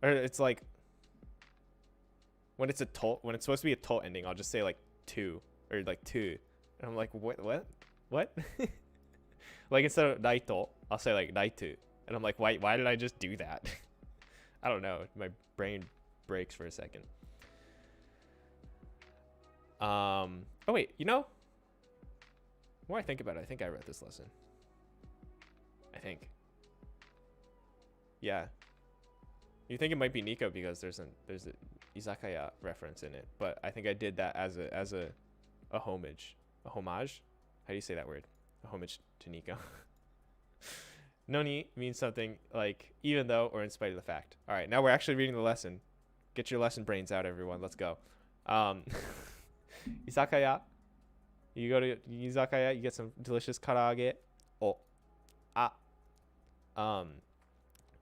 Or it's like when it's supposed to be a to ending, I'll just say like two or like two, and I'm like, what? Like instead of naito, I'll say like naitu, and I'm like, why did I just do that? I don't know. My brain breaks for a second. Oh wait, you know, the more I think about it, I think I read this lesson. I think. Yeah. You think it might be Nico because there's a izakaya reference in it, but I think I did that as a homage. A homage? How do you say that word? A homage to Nico. Noni means something like even though or in spite of the fact. All right, now we're actually reading the lesson. Get your lesson brains out, everyone. Let's go. Izakaya. You go to izakaya, you get some delicious karaage. Oh.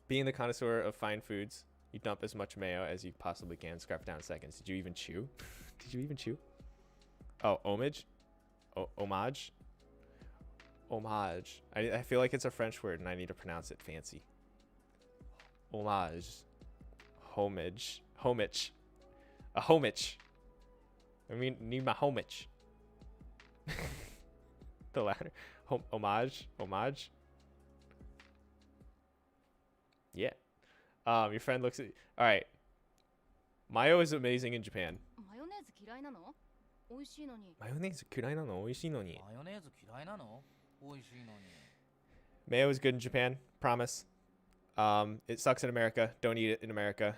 Being the connoisseur of fine foods, you dump as much mayo as you possibly can. Scarf down in seconds. Did you even chew? Did you even chew? Oh, homage? Homage? Homage. I feel like it's a French word and I need to pronounce it fancy. Homage. Homage. Homage. A homage. I mean, need my homage. The latter. Homage. Homage. Yeah. Your friend looks at. All right. Mayo is amazing in Japan. マヨネーズ嫌いなの？美味しいのに。マヨネーズ嫌いなの？美味しいのに。マヨネーズ嫌いなの？美味しいのに。 Mayo is good in Japan. Promise. It sucks in America. Don't eat it in America.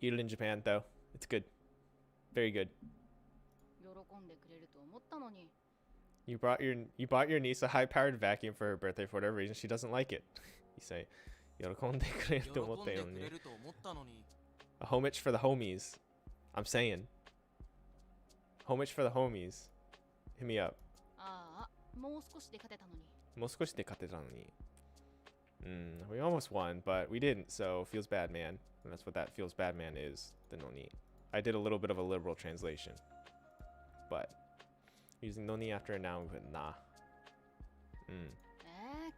Eat it in Japan though. It's good. Very good. 喜んでくれると思ったのに。 You bought your niece a high-powered vacuum for her birthday for whatever reason. She doesn't like it. You say, 喜んでくれると思ったよね。A homage for the homies. I'm saying. Homage for the homies. Hit me up. ああ、もう少しで勝てたのに。もう少しで勝てたのに。We almost won, but we didn't, so feels bad, man. And that's what that feels bad, man is. The noni. I did a little bit of a liberal translation. But using noni after a noun, we put na.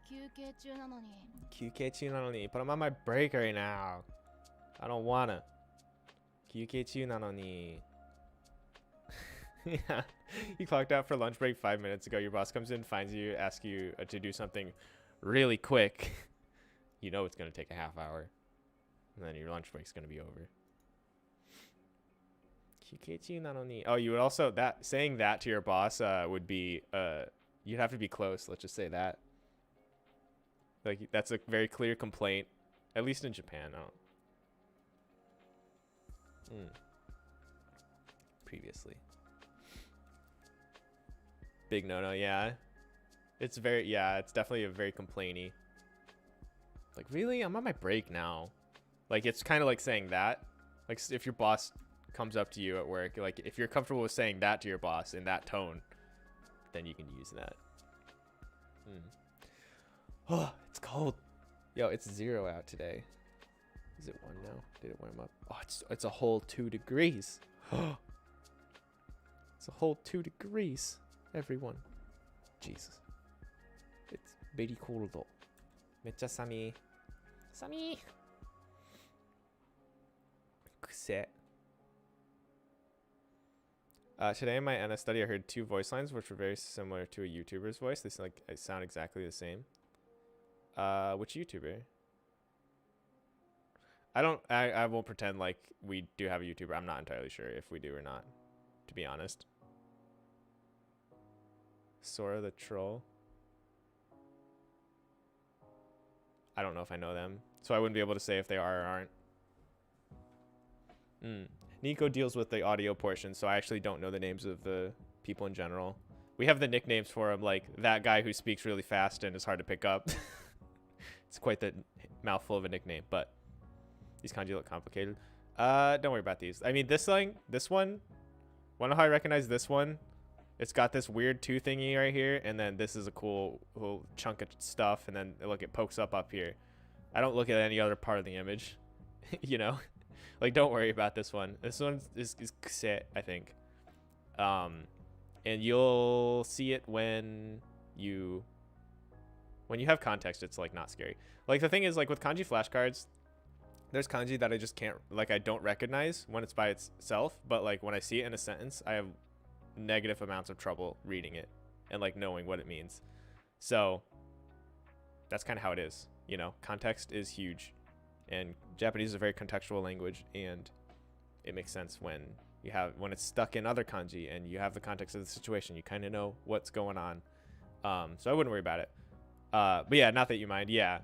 休憩中なのに。休憩中なのに. But I'm on my break right now. I don't wanna. 休憩中なのに. Yeah. You clocked out for lunch break 5 minutes ago. Your boss comes in, finds you, asks you to do something really quick. You know it's going to take a half hour. And then your lunch break's going to be over. 休憩中なのに. Oh, you would also, saying that to your boss would be, you'd have to be close. Let's just say that. Like, that's a very clear complaint. At least in Japan. Previously. Big no-no, yeah. It's very, yeah, it's definitely a very complainy. Like, really? I'm on my break now. Like, it's kind of like saying that. Like, if your boss comes up to you at work, like, if you're comfortable with saying that to your boss in that tone, then you can use that. Oh, it's cold. Yo, it's 0 out today. Is it 1 now? Did it warm up? Oh, it's a whole 2 degrees. It's a whole 2 degrees, everyone. Jesus. It's very cold. めっちゃ寒い。寒い。癖。Today in my NS study, I heard 2 voice lines which were very similar to a YouTuber's voice. They sound exactly the same. Which YouTuber? I won't pretend like we do have a YouTuber. I'm not entirely sure if we do or not, to be honest. Sora the Troll. I don't know if I know them, so I wouldn't be able to say if they are or aren't. Nico deals with the audio portion, so I actually don't know the names of the people in general. We have the nicknames for him, like that guy who speaks really fast and is hard to pick up. It's quite the mouthful of a nickname, but these kanji look complicated. Don't worry about these. I mean, this one, wanna know how I recognize this one? It's got this weird 2 thingy right here, and then this is a cool little chunk of stuff, and then look, it pokes up here. I don't look at any other part of the image, you know? Like, don't worry about this one. This one is kuse, I think. And you'll see it when you have context. It's like not scary. Like, the thing is, like, with kanji flashcards, there's kanji that I just can't, like, I don't recognize when it's by itself, but like when I see it in a sentence, I have negative amounts of trouble reading it and like knowing what it means. So that's kind of how it is, you know. Context is huge, and Japanese is a very contextual language, and it makes sense when it's stuck in other kanji and you have the context of the situation. You kind of know what's going on. So I wouldn't worry about it. But yeah, not that you mind. Yeah,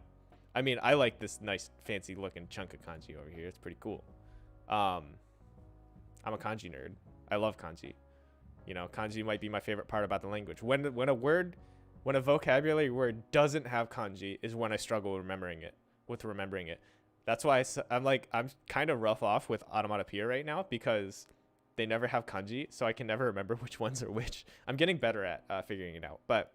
I mean, I like this nice fancy looking chunk of kanji over here. It's pretty cool. I'm a kanji nerd. I love kanji. You know, kanji might be my favorite part about the language. When a vocabulary word doesn't have kanji is when I struggle remembering it. That's why I'm kind of rough off with onomatopoeia right now, because they never have kanji, so I can never remember which ones are which. I'm getting better at figuring it out. But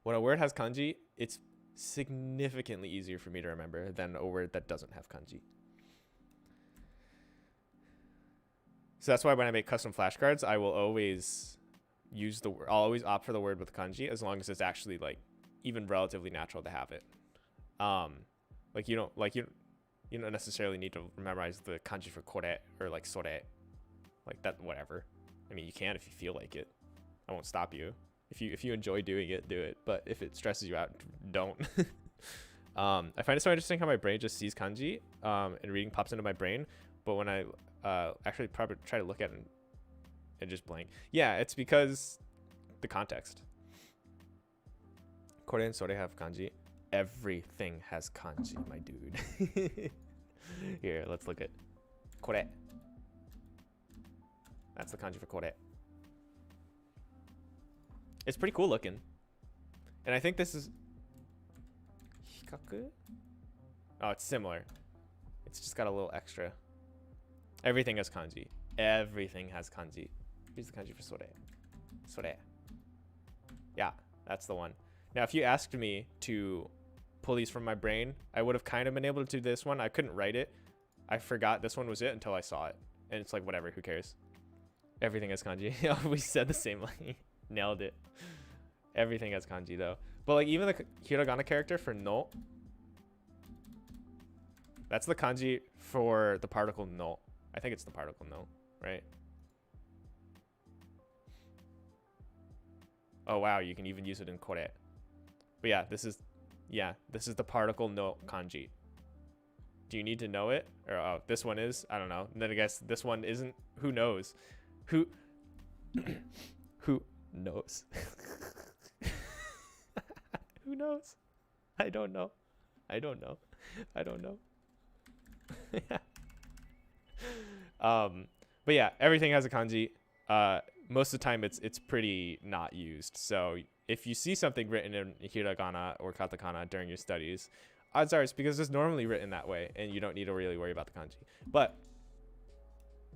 when a word has kanji, it's significantly easier for me to remember than a word that doesn't have kanji. So that's why when I make custom flashcards, I will always I'll always opt for the word with kanji, as long as it's actually like even relatively natural to have it. Like you don't necessarily need to memorize the kanji for kore or like sore, like that, whatever. I mean, you can if you feel like it. I won't stop you. If you enjoy doing it, do it. But if it stresses you out, don't. I find it so interesting how my brain just sees kanji, and reading pops into my brain. But when I actually probably try to look at it and just blank. Yeah, it's because the context. Kore and sore have kanji. Everything has kanji, my dude. Here, let's look at kore. That's the kanji for kore. It's pretty cool looking. And I think this is hikaku? Oh, it's similar. It's just got a little extra. Everything has kanji. Everything has kanji. Here's the kanji for sore. Sore. Yeah, that's the one. Now, if you asked me to pull these from my brain, I would have kind of been able to do this one. I couldn't write it. I forgot this one was it until I saw it. And it's like, whatever, who cares? Everything has kanji. We said the same line. Nailed it. Everything has kanji, though. But like, even the hiragana character for no, that's the kanji for the particle no. I think it's the particle no, right? Oh wow, you can even use it in kore. But yeah, this is the particle no kanji. Do you need to know it? Or oh, this one is? I don't know. And then I guess this one isn't. Who knows? Who knows? Who knows? I don't know. But yeah, everything has a kanji. Most of the time it's pretty not used. So if you see something written in hiragana or katakana during your studies, odds are it's because it's normally written that way and you don't need to really worry about the kanji. But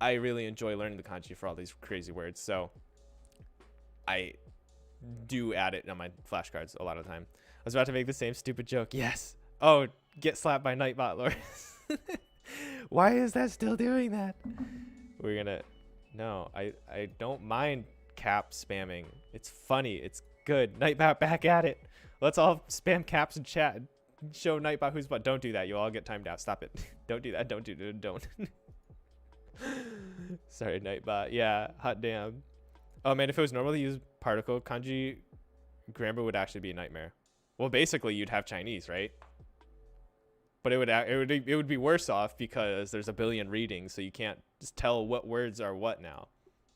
I really enjoy learning the kanji for all these crazy words, so I do add it on my flashcards a lot of the time. I was about to make the same stupid joke. Yes. Oh, get slapped by Nightbot Lord. Why is that still doing that? We're gonna... No, I don't mind cap spamming. It's funny. It's good. Nightbot back at it. Let's all spam caps in chat and show Nightbot who's what. Don't do that. You'll all get timed out. Stop it. Don't do that. Don't. Sorry, Nightbot. Yeah, hot damn. Oh man, if it was normal to use particle kanji, grammar would actually be a nightmare. Well, basically you'd have Chinese, right? But it would be worse off because there's a billion readings, so you can't just tell what words are what now.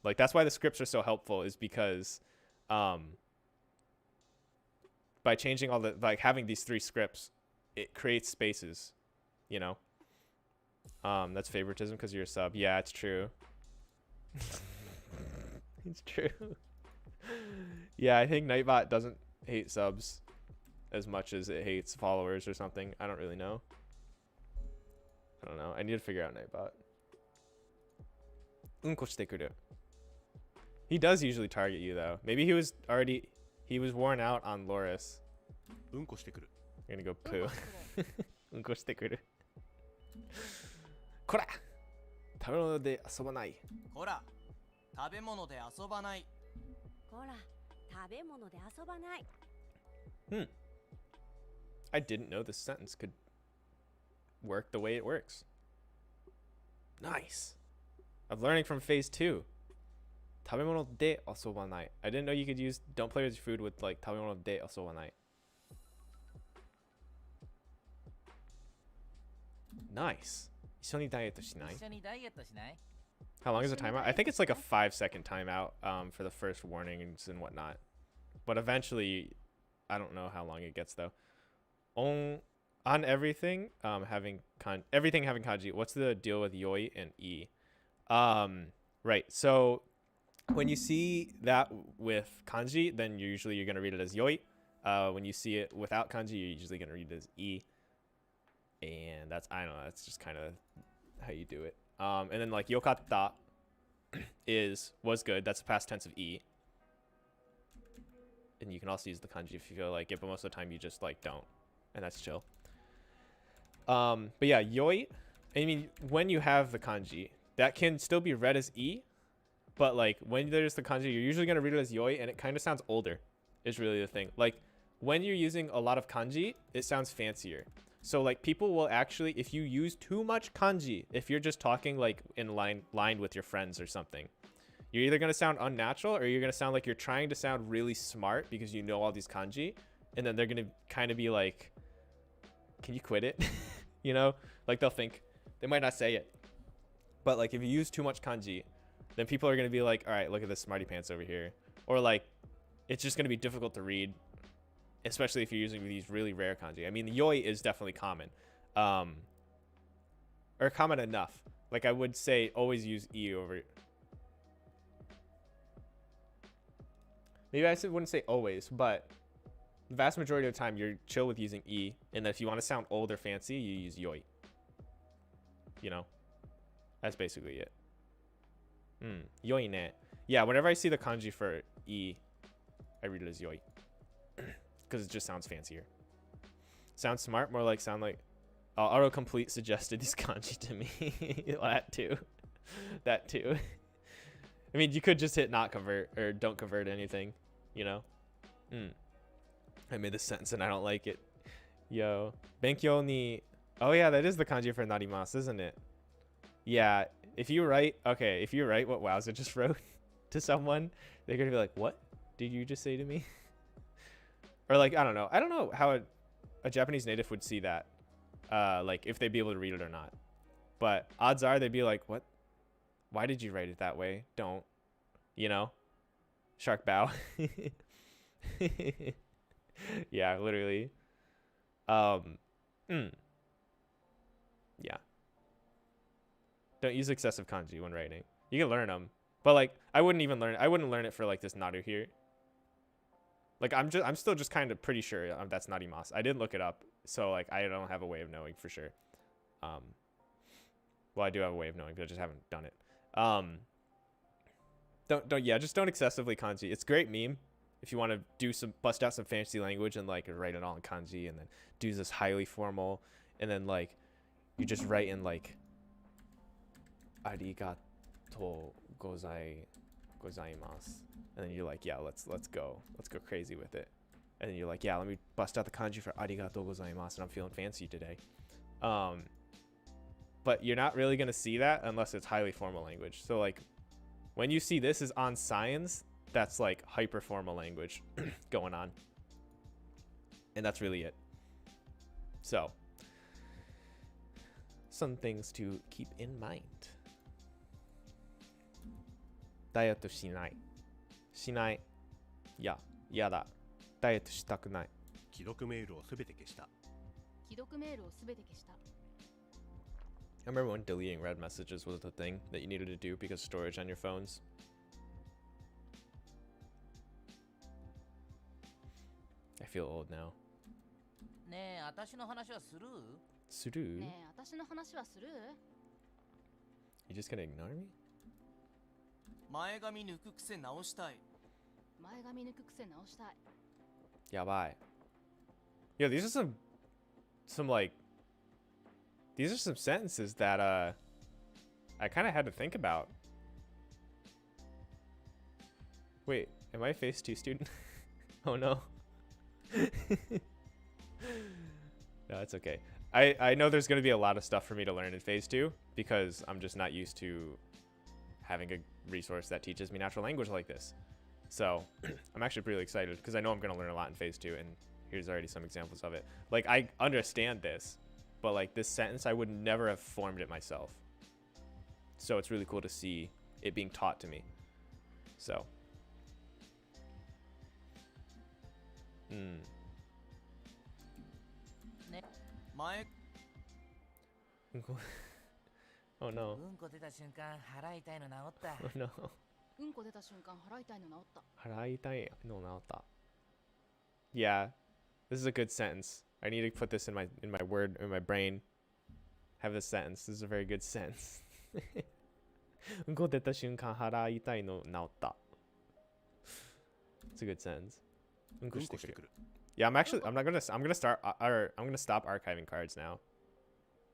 Like that's why the scripts are so helpful, is because by changing all the, like having these 3 scripts, it creates spaces, you know. That's favoritism because you're a sub. Yeah, it's true. It's true. Yeah, I think Nightbot doesn't hate subs as much as it hates followers or something. I don't really know. I don't know. I need to figure out Nightbot. Unko shite kuru. He does usually target you though. Maybe he was worn out on Loris. うんこしてくる I'm gonna go poo. Unko shite kuru. Kora! 食べ物で遊ばない。こら食べ物で遊ばない。こら、食べ物で遊ばない。 I didn't know this sentence could work the way it works. Nice. I'm learning from phase 2. 食べ物で遊ばない. I didn't know you could use don't play with your food with like 食べ物で遊ばない. Nice. 一緒にダイエットしない? 一緒にダイエットしない？ How long is the timeout? I think it's like a 5-second timeout for the first warnings and whatnot. But eventually, I don't know how long it gets though. On everything, everything having kanji, what's the deal with yoi and e? Right. So when you see that with kanji, then you're going to read it as yoi. When you see it without kanji, you're usually going to read it as e. And that's, I don't know, that's just kind of how you do it. And then like yokatta was good. That's the past tense of e. And you can also use the kanji if you feel like it, but most of the time you just like don't. And that's chill. But yeah, yoi, I mean, when you have the kanji, that can still be read as e, but like when there's the kanji, you're usually going to read it as yoi, and it kind of sounds older is really the thing. Like when you're using a lot of kanji, it sounds fancier. So like people will actually, if you use too much kanji, if you're just talking like in line with your friends or something, you're either going to sound unnatural or you're going to sound like you're trying to sound really smart because you know all these kanji, and then they're going to kind of be like, can you quit it? You know, like they'll think, they might not say it, but like if you use too much kanji, then people are going to be like, all right, look at this smarty pants over here. Or like, it's just going to be difficult to read, especially if you're using these really rare kanji. I mean, the yoi is definitely common, or common enough. Like I would say always use e over. Maybe I wouldn't say always, but the vast majority of the time you're chill with using e, and then if you want to sound old or fancy, you use yoi. You know, that's basically it. Yoi ne. Yeah, whenever I see the kanji for e, I read it as yoi. Because it just sounds fancier. Sound smart, more like sound like autocomplete suggested this kanji to me. That too. That too. I mean, you could just hit not convert or don't convert anything, you know? I made this sentence and I don't like it. Yo. Benkyou ni. Oh yeah, that is the kanji for narimasu, isn't it? Yeah. If you write what Wowza just wrote to someone, they're going to be like, what did you just say to me? Or like, I don't know how a Japanese native would see that, like if they'd be able to read it or not. But odds are they'd be like, what? Why did you write it that way? Don't, you know? Shark bow. Yeah, literally. Yeah. Don't use excessive kanji when writing. You can learn them, but like I wouldn't learn it for like this naru here. Like I'm still just kind of pretty sure that's not imas. I didn't look it up, so like I don't have a way of knowing for sure. Well, I do have a way of knowing, but I just haven't done it. Just don't excessively kanji. It's a great meme if you want to bust out some fancy language and like write it all in kanji and then do this highly formal and then like you just write in like arigato gozaimasu and then you're like, yeah, let's go crazy with it. And then you're like, yeah, let me bust out the kanji for arigato gozaimasu and I'm feeling fancy today. But you're not really gonna see that unless it's highly formal language. So like when you see this is on science, that's like hyper formal language going on. And that's really it. So some things to keep in mind. ダイエットしない。しない。いや、嫌だ。ダイエットしたくない。既読メールをすべて消した。既読メールをすべて消した。 I remember when deleting read messages was the thing that you needed to do because storage on your phones. I feel old now. ねえ、私の話はする？する？ねえ、私の話はする？ You just gonna ignore me? 前髪抜く癖直したい。前髪抜く癖直したい。やばい。Yeah, these are some like these are some sentences that I kind of had to think about. Wait, am I a phase 2 student? Oh no. No, it's okay. I know there's going to be a lot of stuff for me to learn in phase 2 because I'm just not used to having a resource that teaches me natural language like this. So I'm actually really excited because I know I'm going to learn a lot in phase 2 and here's already some examples of it. Like I understand this, but like this sentence, I would never have formed it myself. So it's really cool to see it being taught to me. So. Oh no. うんこ出た瞬間腹痛いの治った。 Oh no. うんこ出た瞬間腹痛いの治った。腹痛いの治った。Yeah, this is a good sentence. I need to put this in my brain. Have this sentence. This is a very good sentence. うんこ出た瞬間腹痛いの治った。It's a good sentence. うんこしてくる。Yeah, I'm gonna stop archiving cards now.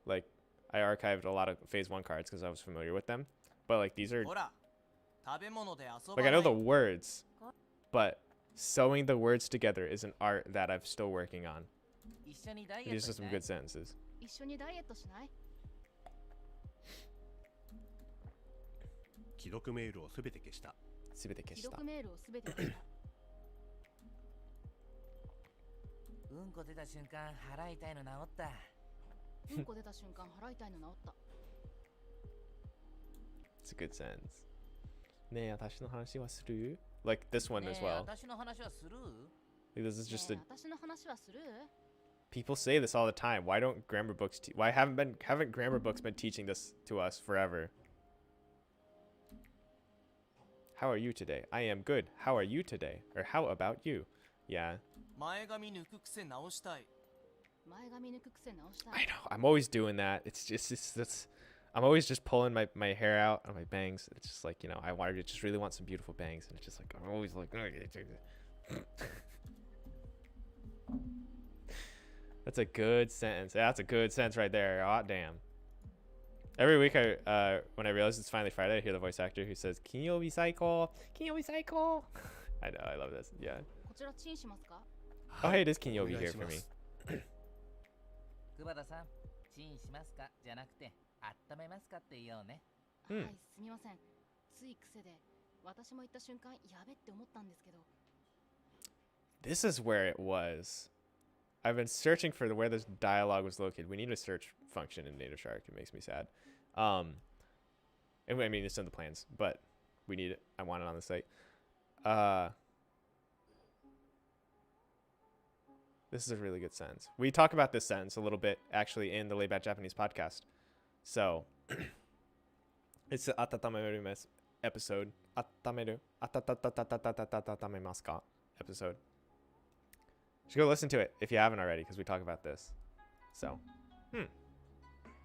Like I archived a lot of phase 1 cards because I was familiar with them. But like these are ほら、食べ物で遊ば like ない。 I know the words, but sewing the words together is an art that I'm still working on. 一緒にダイエッ These ト are し some ない？ good sentences. 一緒にダイエットしない？既読メールをすべて消した。すべて消した。既読メールをすべて消した。うんこ出た瞬間腹痛いの治った。うんこ出た瞬間腹痛いの治った。 It's a good sentence. ねえ、私の話はする? Like this one ね as え、 well. 私の話はする？ Like, this is just ね a え、私の話はする？ people say this all the time. Why don't grammar books why haven't grammar books been teaching this to us forever? How are you today? I am good. How are you today? Or how about you? Yeah. 前髪抜く癖直したい。前髪抜く癖直したい。 I know. I'm always doing that. I'm always just pulling my hair out on my bangs. It's just like, you know, I just really want some beautiful bangs. And it's just like, I'm always like, that's a good sentence. That's a good sentence right there. Oh, damn. Every week, when I realize it's finally Friday, I hear the voice actor who says, Kinyobi Saiko! Kinyobi Saiko! I know. I love this. Yeah. こちらチンしますか？ Oh, hey, it is Kinyobi here for me. 久保田さん、チンしますかじゃなくて、温めますかって言おうね。はい、うんすみません。つい癖で、私も言った瞬間やべって思ったんですけど。 This is where it was. I've been searching for where this dialogue was located. We need a search function in Native Shark. It makes me sad. And I mean, it's in the plans, but we need it. I want it on the site. This is a really good sentence. We talk about this sentence a little bit, actually, in the Laid Back Japanese podcast. So, it's the Atatameru episode. Atatameru. Atatatatatatatatatamasu ka episode. Just go listen to it if you haven't already, because we talk about this. So,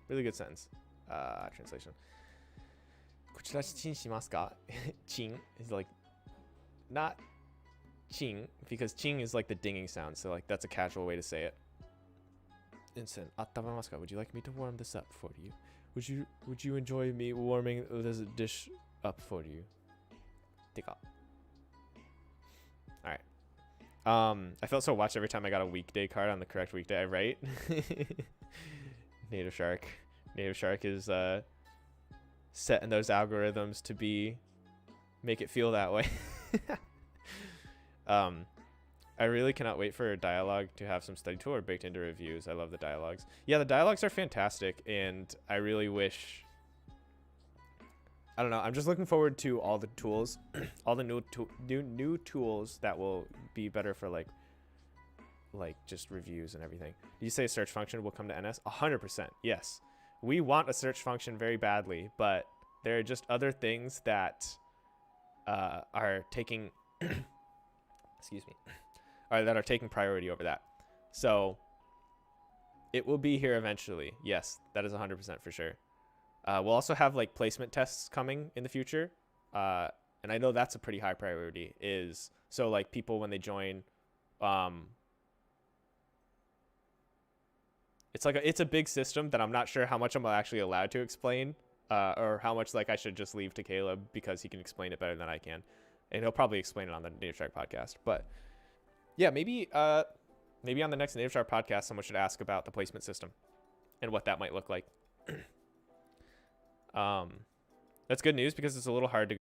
really good sentence. Translation. こちらチンしますか? Ching is like not ching, because ching is like the dinging sound, so like that's a casual way to say it. Instant. 温めますか? Would you like me to warm this up for you? Would you enjoy me warming this dish up for you? てか. All right. I felt so watched every time I got a weekday card on the correct weekday I write. Native Shark. Native Shark is setting those algorithms to make it feel that way. I really cannot wait for dialogue to have some study tool or baked into reviews. I love the dialogues. Yeah, the dialogues are fantastic, and I really wish... I don't know. I'm just looking forward to all the tools, all the new tools that will be better for like just reviews and everything. Did you say a search function will come to NS? 100%. Yes. We want a search function very badly, but there are just other things that are taking excuse me, that are taking priority over that. So it will be here eventually. Yes, that is 100% for sure. We'll also have like placement tests coming in the future. And I know that's a pretty high priority, so like people when they join, it's a big system that I'm not sure how much I'm actually allowed to explain, or how much like I should just leave to Caleb, because he can explain it better than I can, and he'll probably explain it on the Native Shark podcast. But yeah, maybe on the next Native Shark podcast, someone should ask about the placement system and what that might look like. That's good news, because it's a little hard to